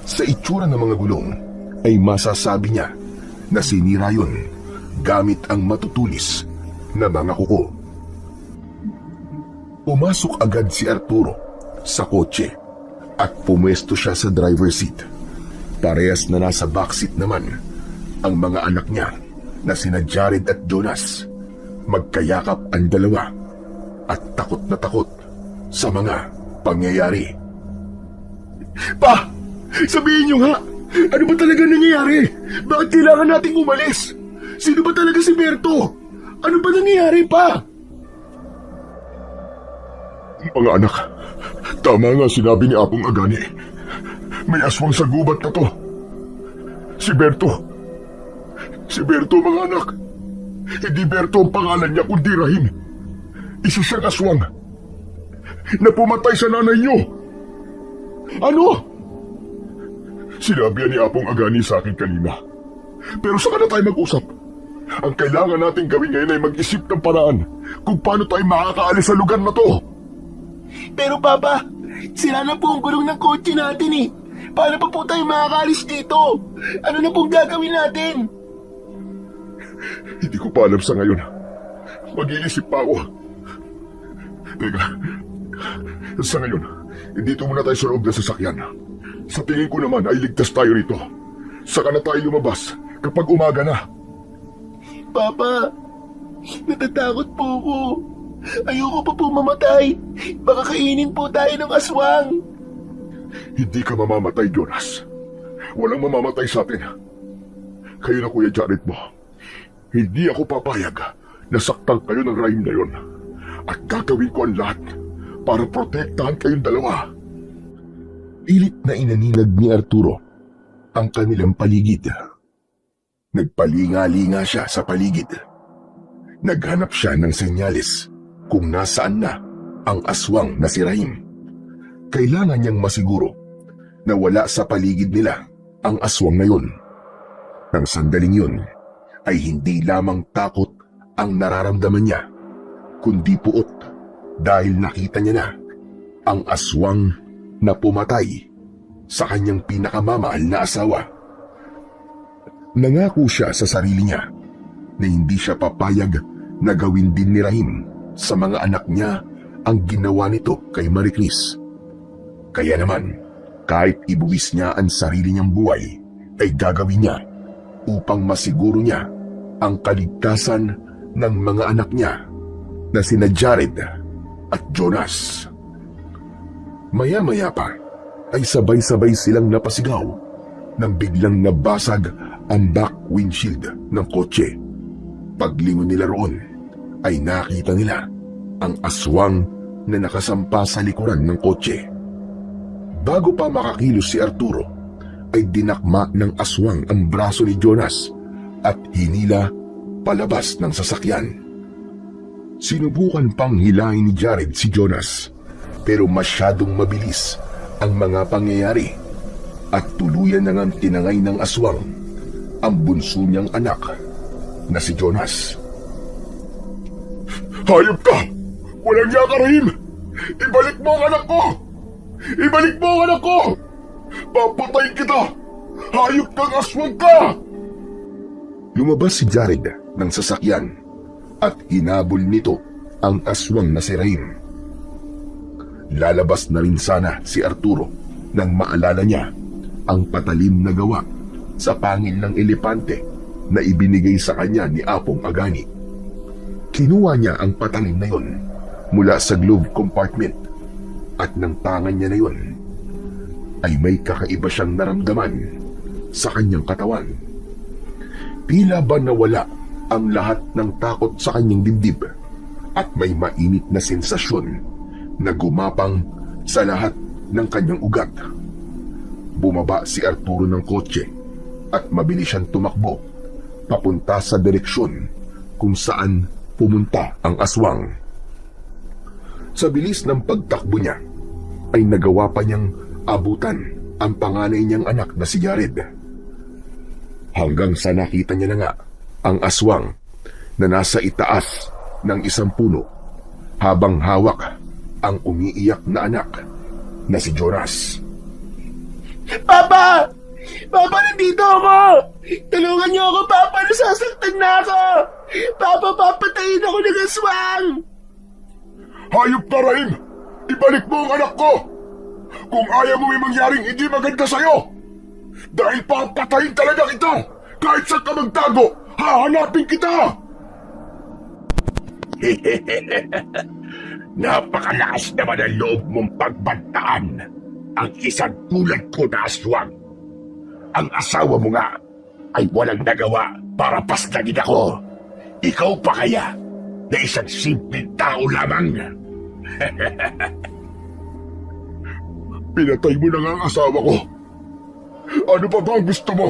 Sa itsura ng mga gulong ay masasabi niya na sinira yun gamit ang matutulis na mga kuko. Pumasok agad si Arturo sa kotse at pumwesto siya sa driver's seat. Parehas na nasa backseat naman ang mga anak niya na sina Jared at Jonas. Magkayakap ang dalawa at takot na takot sa mga pangyayari. Pa! Sabihin niyo nga! Ano ba talaga nangyayari? Bakit kailangan nating umalis? Sino ba talaga si Berto? Ano ba nangyayari, pa? Mga anak, tama nga sinabi ni Apong Agani. May aswang sa gubat na to. Si Berto, mga anak. Hindi Berto ang pangalan niya kundi Rahim. Isa siyang aswang na pumatay sa nanay niyo. Ano? Sinabi ni Apong Agani sa akin kanina. Pero saka na tayo mag-usap. Ang kailangan natin gawin ngayon ay mag-isip ng paraan kung paano tayo makakaalis sa lugar na to. Pero Papa, sira na po ang gulong ng kotse natin eh. Paano pa po tayo makakaalis dito? Ano na pong gagawin natin? Hindi ko pa alam sa ngayon. Mag-iisip pa ako. Teka, sa ngayon, dito muna tayo sa loob ng sasakyan. Sa tingin ko naman ay ligtas tayo rito. Saka na tayo lumabas kapag umaga na. Papa, natatakot po ako. Ayoko pa po mamatay. Baka kainin po tayo ng aswang. Hindi ka mamamatay, Jonas. Walang mamamatay sa atin. Kayo na Kuya Jared mo. Hindi ako papayag na saktan kayo ng Rahim na yon. At gagawin ko ang lahat para protektahan kayong dalawa. Pilit na inaninag ni Arturo ang kanilang paligid. Nagpalinga-linga siya sa paligid. Naghanap siya ng senyales kung nasaan na ang aswang na si Rahim. Kailangan niyang masiguro na wala sa paligid nila ang aswang na yun. Nang sandaling yun ay hindi lamang takot ang nararamdaman niya, kundi puot dahil nakita niya na ang aswang na pumatay sa kanyang pinakamamahal na asawa. Nangako siya sa sarili niya na hindi siya papayag na gawin din ni Rahim sa mga anak niya ang ginawa nito kay Maricris. Kaya naman, kahit ibuwis niya ang sarili niyang buhay, ay gagawin niya upang masiguro niya ang kaligtasan ng mga anak niya na sina Jared at Jonas. Maya-maya pa ay sabay-sabay silang napasigaw nang biglang nabasag ang back windshield ng kotse. Paglingon nila roon ay nakita nila ang aswang na nakasampa sa likuran ng kotse. Bago pa makakilos si Arturo, ay dinakma ng aswang ang braso ni Jonas at hinila palabas ng sasakyan. Sinubukan pang hilahin ni Jared si Jonas, pero masyadong mabilis ang mga pangyayari at tuluyan na ngang tinangay ng aswang ang bunso niyang anak na si Jonas. Hayop ka! Walang niya ka, Rahim! Ibalik mo ang anak ko! Ibalik mo ang anak ko! Papatayin kita! Hayop kang aswang ka! Lumabas si Jared ng sasakyan at hinabol nito ang aswang na si Rain. Lalabas na rin sana si Arturo nang maalala niya ang patalim na gawa sa pangil ng elepante na ibinigay sa kanya ni Apong Agani. Kinuha niya ang patalim na yon mula sa glove compartment at ng tangan niya na yon ay may kakaiba siyang naramdaman sa kanyang katawan. Tila ba nawala ang lahat ng takot sa kanyang dibdib at may mainit na sensasyon na gumapang sa lahat ng kanyang ugat. Bumaba si Arturo ng kotse at mabilis siyang tumakbo papunta sa direksyon kung saan pumunta ang aswang. Sa bilis ng pagtakbo niya ay nagawa pa niyang abutan ang panganay niyang anak na si Jared. Hanggang sa nakita niya na nga ang aswang na nasa itaas ng isang puno habang hawak ang umiiyak na anak na si Jonas. Papa! Papa, nandito ako! Tulungan niyo ako, Papa! Nasasaktan na ako! Papa, papatayin ako ng aswang! Hayop ka, Raim! Ibalik mo ang anak ko! Kung ayaw mo may mangyaring hindi maganda sa'yo! Dahil papatayin talaga kita! Kahit saan ka magtago, hahanapin kita! Napakalakas naman ang loob mong pagbantaan ang isang tulad ko na aswang. Ang asawa mo nga ay walang nagawa para pastagin ako. Ikaw pa kaya na isang simpleng tao lamang? Pinatay mo na nga ang asawa ko. Ano pa ba ang gusto mo?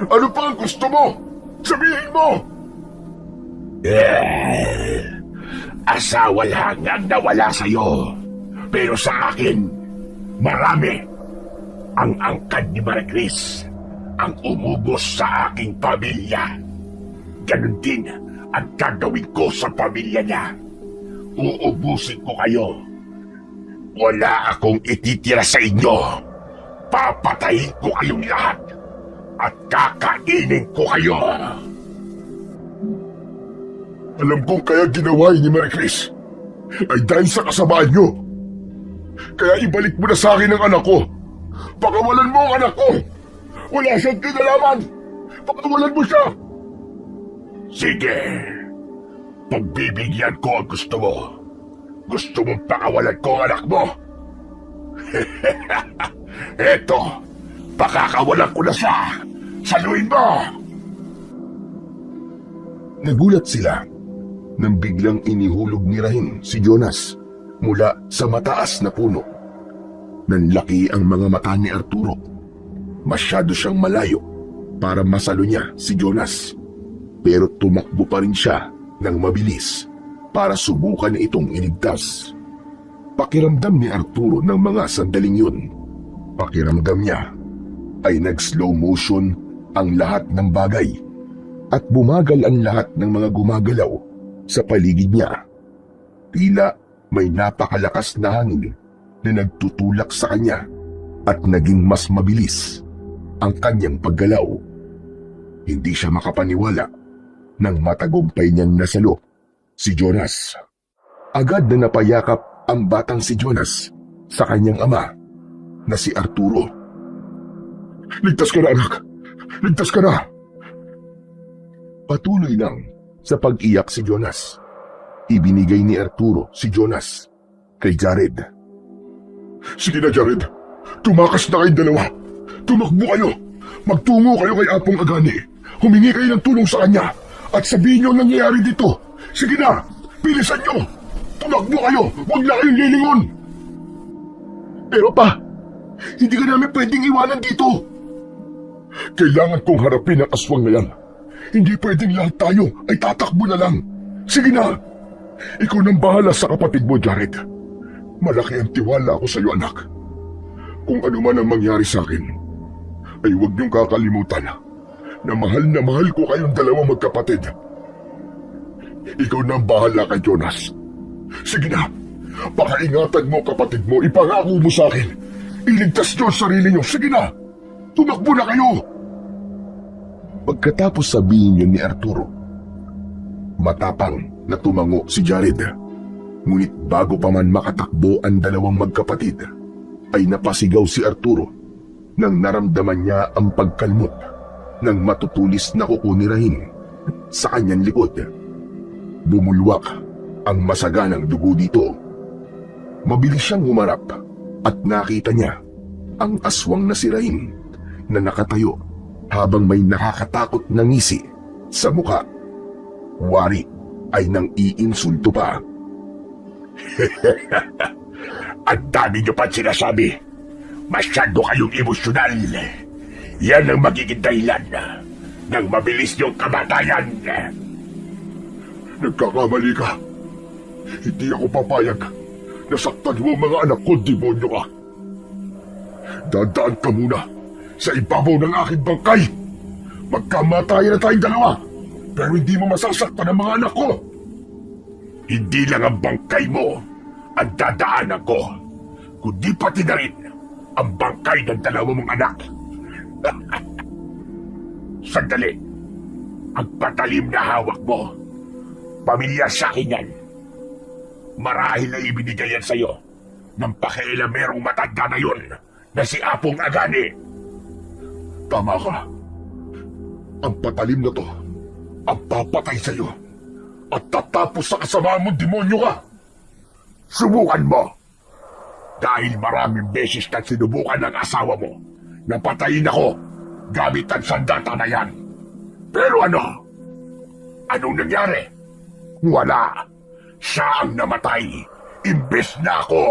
Ano pa ang gusto mo? Sabihin mo! Asawa lang ang nawala sa'yo. Pero sa akin, marami. Ang angkan ni Maricris ang umubos sa aking pamilya. Ganon din ang gagawin ko sa pamilya niya. Uubusin ko kayo. Wala akong ititira sa inyo. Papatayin ko kayong lahat at kakainin ko kayo. Alam kong kaya ginawa ni Maricris ay dahil sa kasamaan nyo. Kaya ibalik mo na sa akin ang anak ko. Pakawalan mo ang anak ko. Wala siyang kinalaman. Pakawalan mo siya. Sige. Pagbibigyan ko ang gusto mo. Gusto mong pakawalan ko ang anak mo? Eto, pakakawalan ko na siya. Saluhin mo! Nagulat sila nang biglang inihulog ni Rahim si Jonas mula sa mataas na puno. Nanlaki ang mga mata ni Arturo. Masyado siyang malayo para masalo niya si Jonas. Pero tumakbo pa rin siya ng mabilis para subukan itong iligtas. Pakiramdam ni Arturo ng mga sandaling yun. Pakiramdam niya ay nag-slow motion ang lahat ng bagay at bumagal ang lahat ng mga gumagalaw sa paligid niya. Tila may napakalakas na hangin na nagtutulak sa kanya at naging mas mabilis ang kanyang paggalaw. Hindi siya makapaniwala nang matagumpay niyang nasalo si Jonas. Agad na napayakap ang batang si Jonas sa kanyang ama na si Arturo. Ligtas ka na, anak! Ligtas ka na! Patuloy lang sa pag-iyak si Jonas. Ibinigay ni Arturo si Jonas kay Jared. Sige na, Jared. Tumakas na kayong dalawa. Tumakbo kayo. Magtungo kayo kay Apong Agani. Humingi kayo ng tulong sa kanya. At sabihin niyo ang nangyayari dito. Sige na, bilisan niyo. Tumakbo kayo. Huwag na kayong lilingon. Pero pa, hindi ka namin pwedeng iwanan dito. Kailangan kong harapin ang aswang na yan. Hindi pwedeng lahat tayo ay tatakbo na lang. Sige na. Ikaw nang bahala sa kapatid mo, Jared. Malaki ang tiwala ko sa iyo, anak. Kung ano man ang mangyari sa akin, ay huwag niyong kakalimutan na mahal ko kayong dalawang magkapatid. Ikaw na ang bahala kay Jonas. Sige na, Pakaingatan mo kapatid mo, ipangako mo sa akin. Iligtas niyo ang sarili niyo. Sige na, tumakbo na kayo. Pagkatapos sabihin yun ni Arturo, matapang na tumango si Jared. Ngunit bago pa man makatakbo ang dalawang magkapatid, ay napasigaw si Arturo nang naramdaman niya ang pagkalmot ng matutulis na kuko ni Rahim sa kanyang likod. Bumulwak ang masaganang dugo dito. Mabilis siyang humarap at nakita niya ang aswang na si Rahim na nakatayo habang may nakakatakot na ngisi sa muka. Wari ay nang iinsulto pa. Ang dami niyo pa sinasabi. Masyado kayong emosyonal. Yan ang magiging dahilan ng mabilis niyong kamatayan. Nagkakamali ka. Hindi ako papayag. Nasaktan mo ang mga anak ko, demonyo ka. Dadaan ka muna sa ibabaw ng aking bangkay. Magkamatayan na tayong dalawa, pero hindi mo masasaktan ang mga anak ko. Hindi lang ang bangkay mo ang dadaanan ko, kundi pati na rin ang bangkay ng dalawa mong anak. Sandali, ang patalim na hawak mo, pamilya sa akin yan. Marahil na ibinigay yan sa'yo ng pakialamerong matanda na yun na si Apong Agani. Tama ka. Ang patalim na to ang papatay sa'yo at tatapos sa kasamaan mong demonyo ka. Subukan mo. Dahil maraming beses na sinubukan ng asawa mo na patayin ako gamit ang sandata na yan. Pero ano? Anong nangyari? Wala. Siya ang namatay, imbes na ako.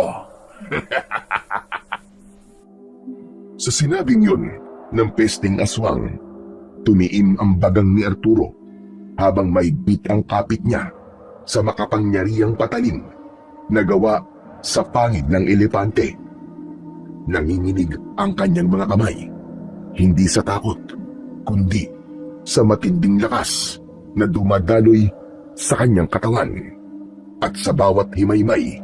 Sa sinabing yun ng pesting aswang, tumiim ang bagang ni Arturo habang may bit ang kapit niya sa makapangyarihang patalim na gawa sa pangid ng elepante. Nanginginig ang kanyang mga kamay, hindi sa takot, kundi sa matinding lakas na dumadaloy sa kanyang katawan at sa bawat himaymay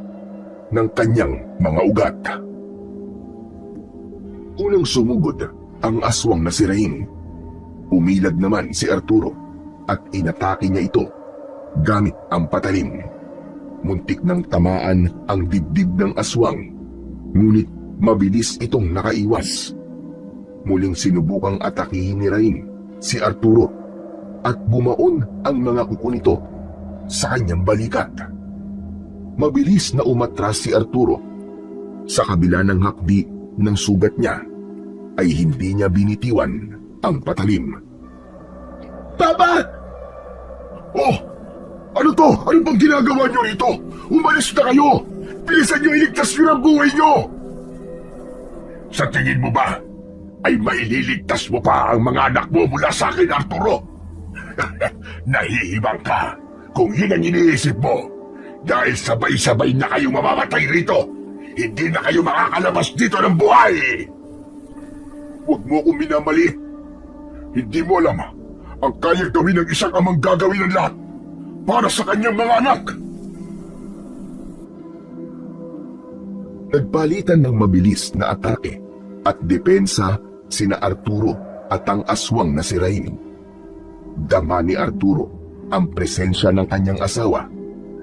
ng kanyang mga ugat. Unang sumugod ang aswang na si Rahim. Umilad naman si Arturo at inatake niya ito gamit ang patalim. Muntik nang tamaan ang dibdib ng aswang, ngunit mabilis itong nakaiwas. Muling sinubukang atakihin ni Rahim si Arturo at bumaon ang mga kuko nito sa kanyang balikat. Mabilis na umatras si Arturo. Sa kabila ng hakdi ng sugat niya, ay hindi niya binitiwan ang patalim. Papa! Oh! Ano to? Ano bang ginagawa niyo rito? Umalis na kayo! Bilisan niyo iligtas niyo ang buhay niyo! Sa tingin mo ba, ay maililigtas mo pa ang mga anak mo mula sa akin, Arturo? Nahihibang ka kung yun ang iniisip mo. Dahil sabay-sabay na kayong mamamatay rito, hindi na kayo makakalabas dito ng buhay! Huwag mo akong minamali. Hindi mo alam ang kayang gawin ng isang amang gagawin ng lahat para sa kanyang mga anak. Nagpalitan ng mabilis na atake at depensa sina Arturo at ang aswang na si Rahim. Dama ni Arturo ang presensya ng kanyang asawa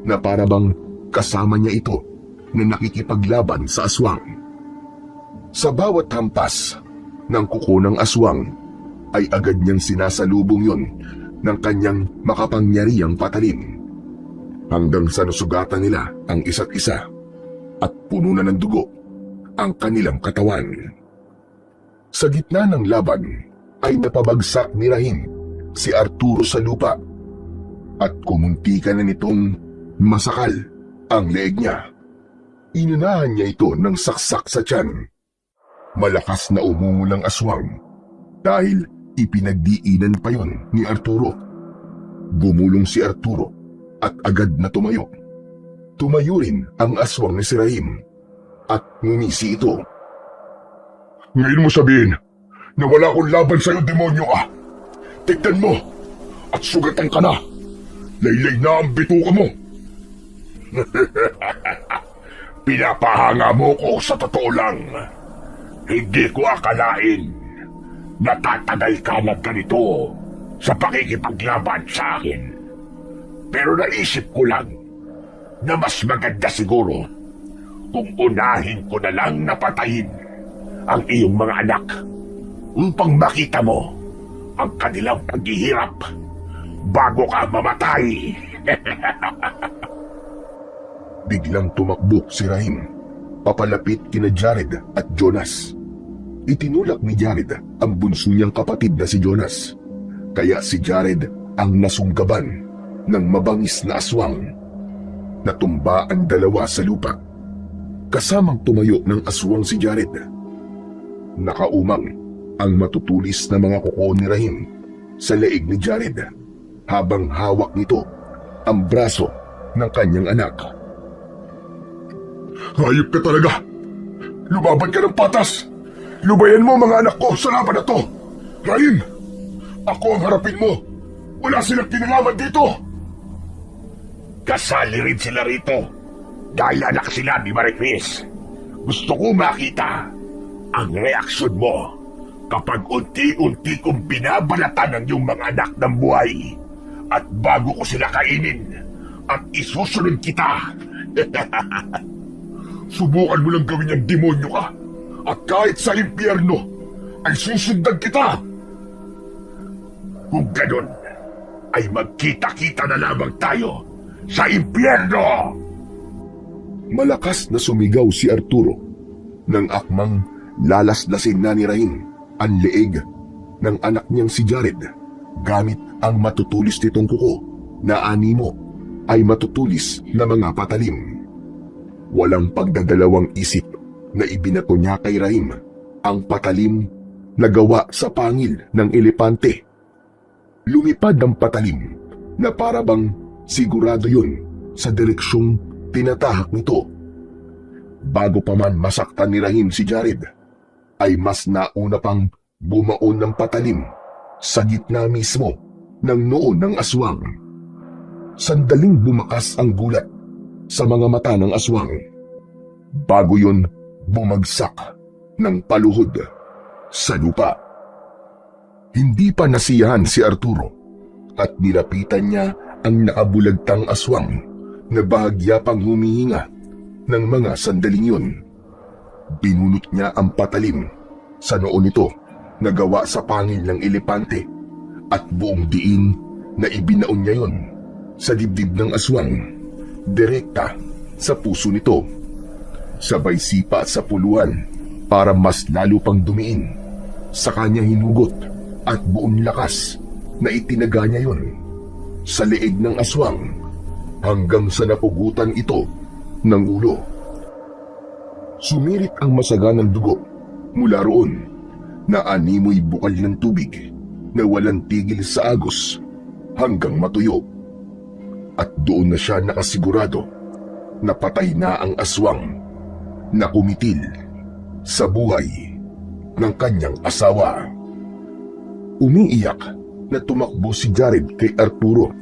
na parabang kasama niya ito na nakikipaglaban sa aswang. Sa bawat hampas ng kuko ng aswang ay agad niyang sinasalubong yon ng kanyang makapangyarihang patalim hanggang sa nasugatan nila ang isa't isa at puno na ng dugo ang kanilang katawan. Sa gitna ng laban ay napabagsak ni Rahim si Arturo sa lupa at kumuntikan na nitong masakal ang leeg niya. Inunahan niya ito ng saksak sa tiyan. Malakas na umungulang aswang dahil ipinagdiinan pa yon ni Arturo. Bumulong si Arturo at agad na tumayo. Tumayo rin ang aswang ni si Rahim at ngumisi ito. Ngayon mo sabihin na wala akong laban sa'yo, demonyo ka. Tignan mo at sugatan ka na. Laylay na ang bituka mo. Pinapahanga mo ko sa totoo lang. Hindi ko akalain na tatagal ka ng ganito sa pakikipaglaban sa akin. Pero naisip ko lang na mas maganda siguro kung unahin ko na lang napatayin ang iyong mga anak upang makita mo ang kanilang paghihirap bago ka mamatay. Biglang tumakbo si Rahim, papalapit kina Jared at Jonas. Itinulak ni Jared ang bunso niyang kapatid na si Jonas. Kaya si Jared ang nasunggaban ng mabangis na aswang. Natumba ang dalawa sa lupa. Kasamang tumayo ng aswang si Jared. Nakaumang ang matutulis na mga kuko ni Rahim sa leeg ni Jared habang hawak nito ang braso ng kanyang anak. Hayop ka talaga! Lumaban ka ng patas! Lubayan mo mga anak ko sa laban na to! Rahim! Ako ang harapin mo! Wala silang kinalaman dito! Kasali rin sila rito dahil anak sila ni Maricris. Gusto ko makita ang reaksyon mo kapag unti-unti kong binabalatan ang iyong mga anak ng buhay at bago ko sila kainin at isusunod kita. Subukan mo lang gawin yung demonyo ka at kahit sa impyerno ay susundan kita. Kung ganun ay magkita-kita na lamang tayo sa impyerno. Malakas na sumigaw si Arturo nang akmang lalaslasin na ni Rahim ang leeg ng anak niyang si Jared gamit ang matutulis nitong kuko na animo ay matutulis na mga patalim. Walang pagdadalawang isip na ibinato niya kay Rahim ang patalim na gawa sa pangil ng elepante. Lumipad ang patalim na parabang sigurado yun sa direksyong tinatahak nito. Bago pa man masaktan ni Rahim si Jared, ay mas nauna pang bumaon ng patalim sa gitna mismo ng noo ng aswang. Sandaling bumakas ang gulat sa mga mata ng aswang. Bago yun bumagsak ng paluhod sa lupa. Hindi pa nasiyahan si Arturo at nilapitan niya ang nakabulagtang aswang na bahagya pang humihinga ng mga sandaling yun. Binunot niya ang patalim sa noo nito na gawa sa pangil ng elepante at buong diin na ibinaon niya yon sa dibdib ng aswang, direkta sa puso nito. Sabay sipa sa puluhan para mas lalo pang dumiin. Sa kanya hinugot at buong lakas na itinaga niya yon sa leeg ng aswang hanggang sa napugutan ito ng ulo. Sumirit ang masaganang dugo mula roon na animoy bukal ng tubig na walang tigil sa agos hanggang matuyo. At doon na siya nakasigurado na patay na ang aswang na kumitil sa buhay ng kanyang asawa. Umiiyak na tumakbo si Jared kay Arturo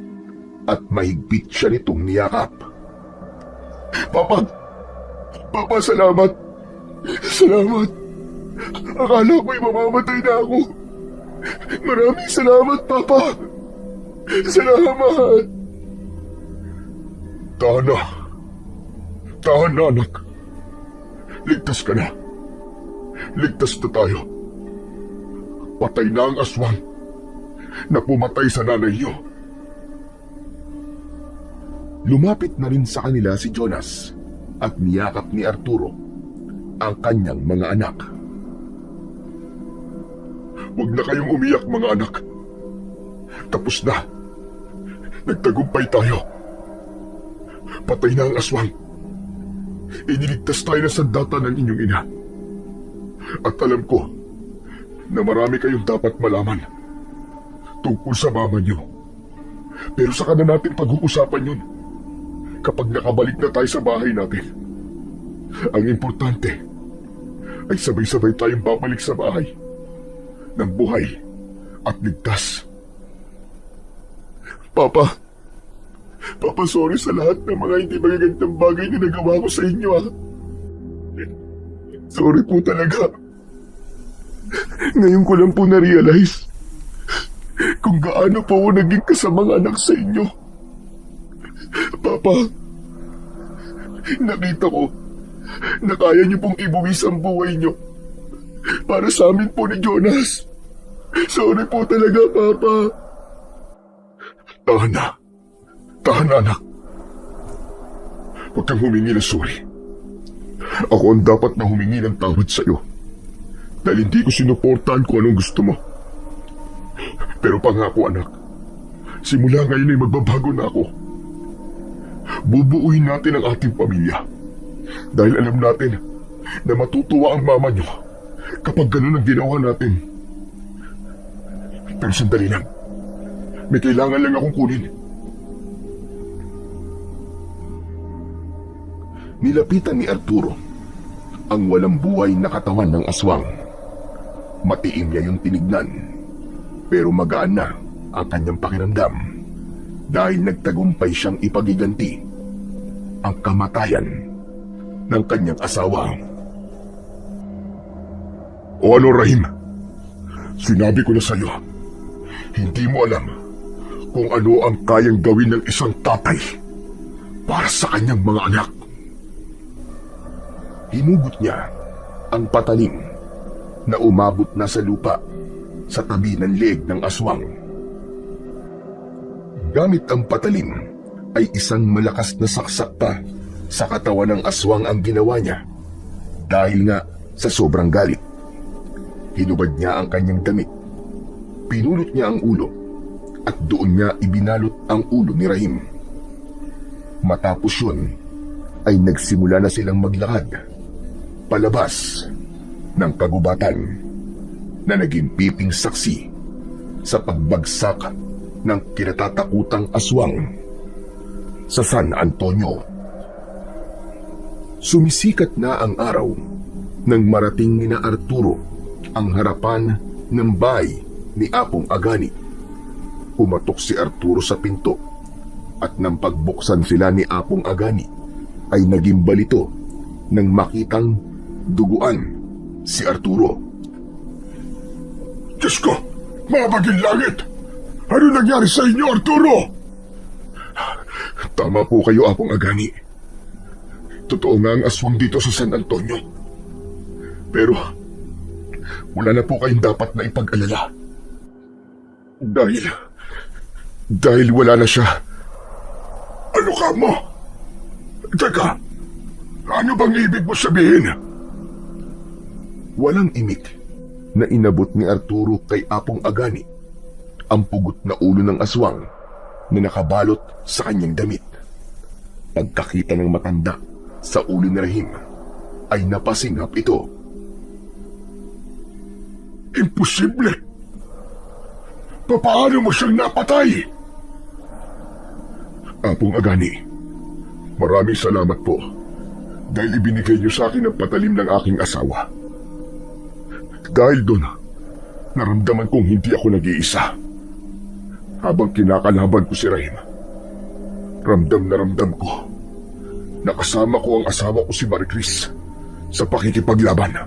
at mahigpit siya nitong niyakap. Papa! Papa, salamat! Salamat! Akala ko'y mamamatay na ako. Maraming salamat, Papa! Salamat! Tahan na! Tahan na, anak! Ligtas ka na! Ligtas na tayo! Patay na ang aswang na pumatay sa nanay niyo. Lumapit na rin sa kanila si Jonas at niyakap ni Arturo ang kanyang mga anak. Huwag na kayong umiyak, mga anak. Tapos na. Nagtagumpay tayo. Patay na ang aswang. Iniligtas tayo ng sandata ng inyong ina. At alam ko na marami kayong dapat malaman tungkol sa mama niyo. Pero saka na natin pag-uusapan yun kapag nakabalik na tayo sa bahay natin. Ang importante ay sabay-sabay tayong babalik sa bahay ng buhay at ligtas. Papa, sorry sa lahat ng mga hindi magagandang bagay na nagawa ko sa inyo, ha. Sorry po talaga. Ngayon ko lang po na-realize kung gaano po ako naging kasamang anak sa inyo. Papa, nakita ko na kaya niyo pong ibuwis ang buhay niyo para sa amin po ni Jonas. Sorry po talaga, Papa. Tahan na. Tahan na, anak. Huwag kang humingi ng sorry. Ako ang dapat na humingi ng tawad sa'yo. Dahil hindi ko sinuportahan kung anong gusto mo. Pero pangako, anak, simula ngayon ay magbabago na ako. Bubuuin natin ang ating pamilya. Dahil alam natin na matutuwa ang mama niyo kapag ganun ang ginawa natin. Pero sandali lang. May kailangan lang akong kunin. Nilapitan ni Arturo ang walang buhay na katawan ng aswang. Matiim niya yung tinignan, pero magaan na ang kanyang pakiramdam dahil nagtagumpay siyang ipagiganti ang kamatayan ng kanyang asawa. O ano, Rahim? Sinabi ko na sa'yo, hindi mo alam kung ano ang kayang gawin ng isang tatay para sa kanyang mga anak. Hinugot niya ang patalim na umabot na sa lupa sa tabi ng leeg ng aswang. Gamit ang patalim ay isang malakas na saksak pa sa katawan ng aswang ang ginawa niya dahil nga sa sobrang galit. Hinubad niya ang kanyang damit, pinulot niya ang ulo at doon niya ibinalot ang ulo ni Rahim. Matapos yun ay nagsimula na silang maglakad palabas ng kagubatan na naging piping saksi sa pagbagsak ng kinatatakutang aswang sa San Antonio. Sumisikat na ang araw nang marating ni na Arturo ang harapan ng bahay ni Apong Agani. Pumatok si Arturo sa pinto at nang pagbuksan sila ni Apong Agani ay naging balito nang makitang duguan si Arturo. Diyos ko, mabaging langit! Ano nangyari sa inyo, Arturo? Tama po kayo, Apong Agani. Totoo nga ang aswang dito sa San Antonio. Pero wala na po kayong dapat na ipag-alala. Dahil wala na siya. Ano ka mo? Teka, ano bang ibig mo sabihin? Walang imik na inabot ni Arturo kay Apong Agani ang pugot na ulo ng aswang na nakabalot sa kanyang damit. Pagkakita ng matanda sa ulo ni Rahim ay napasinghap ito. Imposible! Paano mo siyang napatay? Apong Agani, maraming salamat po dahil ibinigay niyo sa akin ang patalim ng aking asawa. Dahil doon, naramdaman kong hindi ako nag-iisa. Habang kinakalaban ko si Rahim, ramdam na ramdam ko na kasama ko ang asawa ko si Maricris sa pakikipaglaban.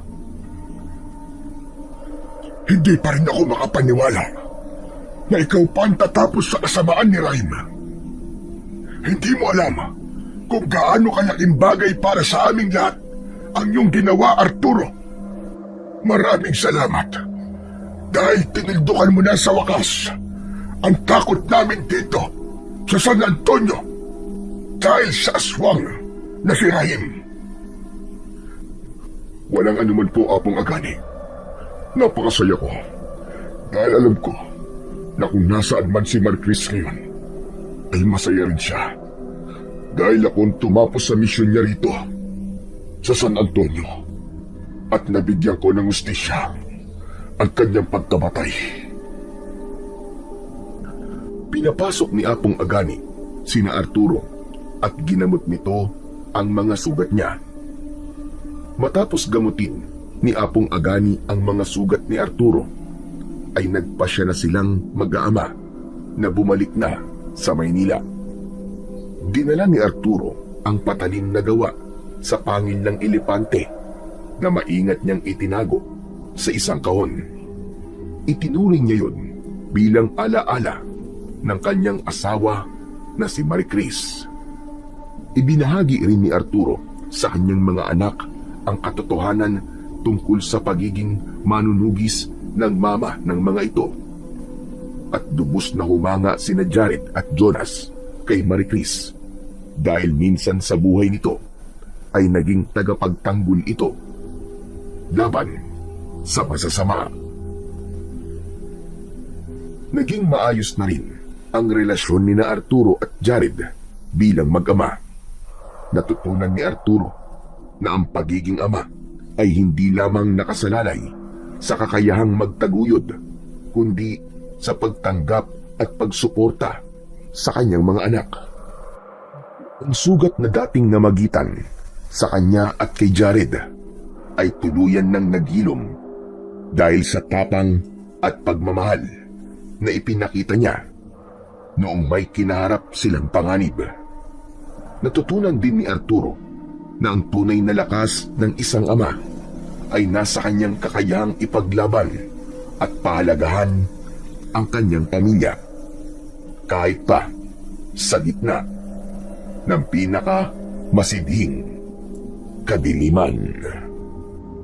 Hindi pa rin ako makapaniwala na ikaw pa ang tatapos sa kasamaan ni Rahim. Hindi mo alam kung gaano kalaking bagay para sa aming lahat ang iyong ginawa, Arturo. Maraming salamat dahil tinildukan mo na sa wakas ang takot namin dito sa San Antonio dahil sa aswang na si Rahim. Walang anuman po, Apong Agani. Napakasaya ko dahil alam ko na kung nasaan man si Maricris ngayon ay masaya rin siya dahil akong tumapos sa misyon niya rito sa San Antonio at nabigyan ko ng hustisya ang kanyang pagkamatay. Pinapasok ni Apong Agani sina Arturo at ginamot nito ang mga sugat niya. Matapos gamutin ni Apong Agani ang mga sugat ni Arturo, ay nagpasya na silang mag-aama na bumalik na sa Maynila. Dinala ni Arturo ang patalim na gawa sa pangil ng elepante na maingat niyang itinago sa isang kahon. Itinuring niya yun bilang alaala ng kanyang asawa na si Marie Chris. Ibinahagi rin ni Arturo sa kanyang mga anak ang katotohanan tungkol sa pagiging manunugis ng mama ng mga ito. At lubos na humanga sina Jared at Jonas kay Marie Chris dahil minsan sa buhay nito ay naging tagapagtanggol ito laban sa masasama. Naging maayos na rin ang relasyon ni na Arturo at Jared bilang mag-ama. Natutunan ni Arturo na ang pagiging ama ay hindi lamang nakasalalay sa kakayahang magtaguyod, kundi sa pagtanggap at pagsuporta sa kanyang mga anak. Ang sugat na dating namagitan sa kanya at kay Jared ay tuluyan ng naghilom dahil sa tapang at pagmamahal na ipinakita niya noong may kinaharap silang panganib. Natutunan din ni Arturo na ang tunay na lakas ng isang ama ay nasa kanyang kakayahang ipaglaban at pahalagahan ang kanyang pamilya kahit pa sa gitna ng pinaka masidhing kadiliman.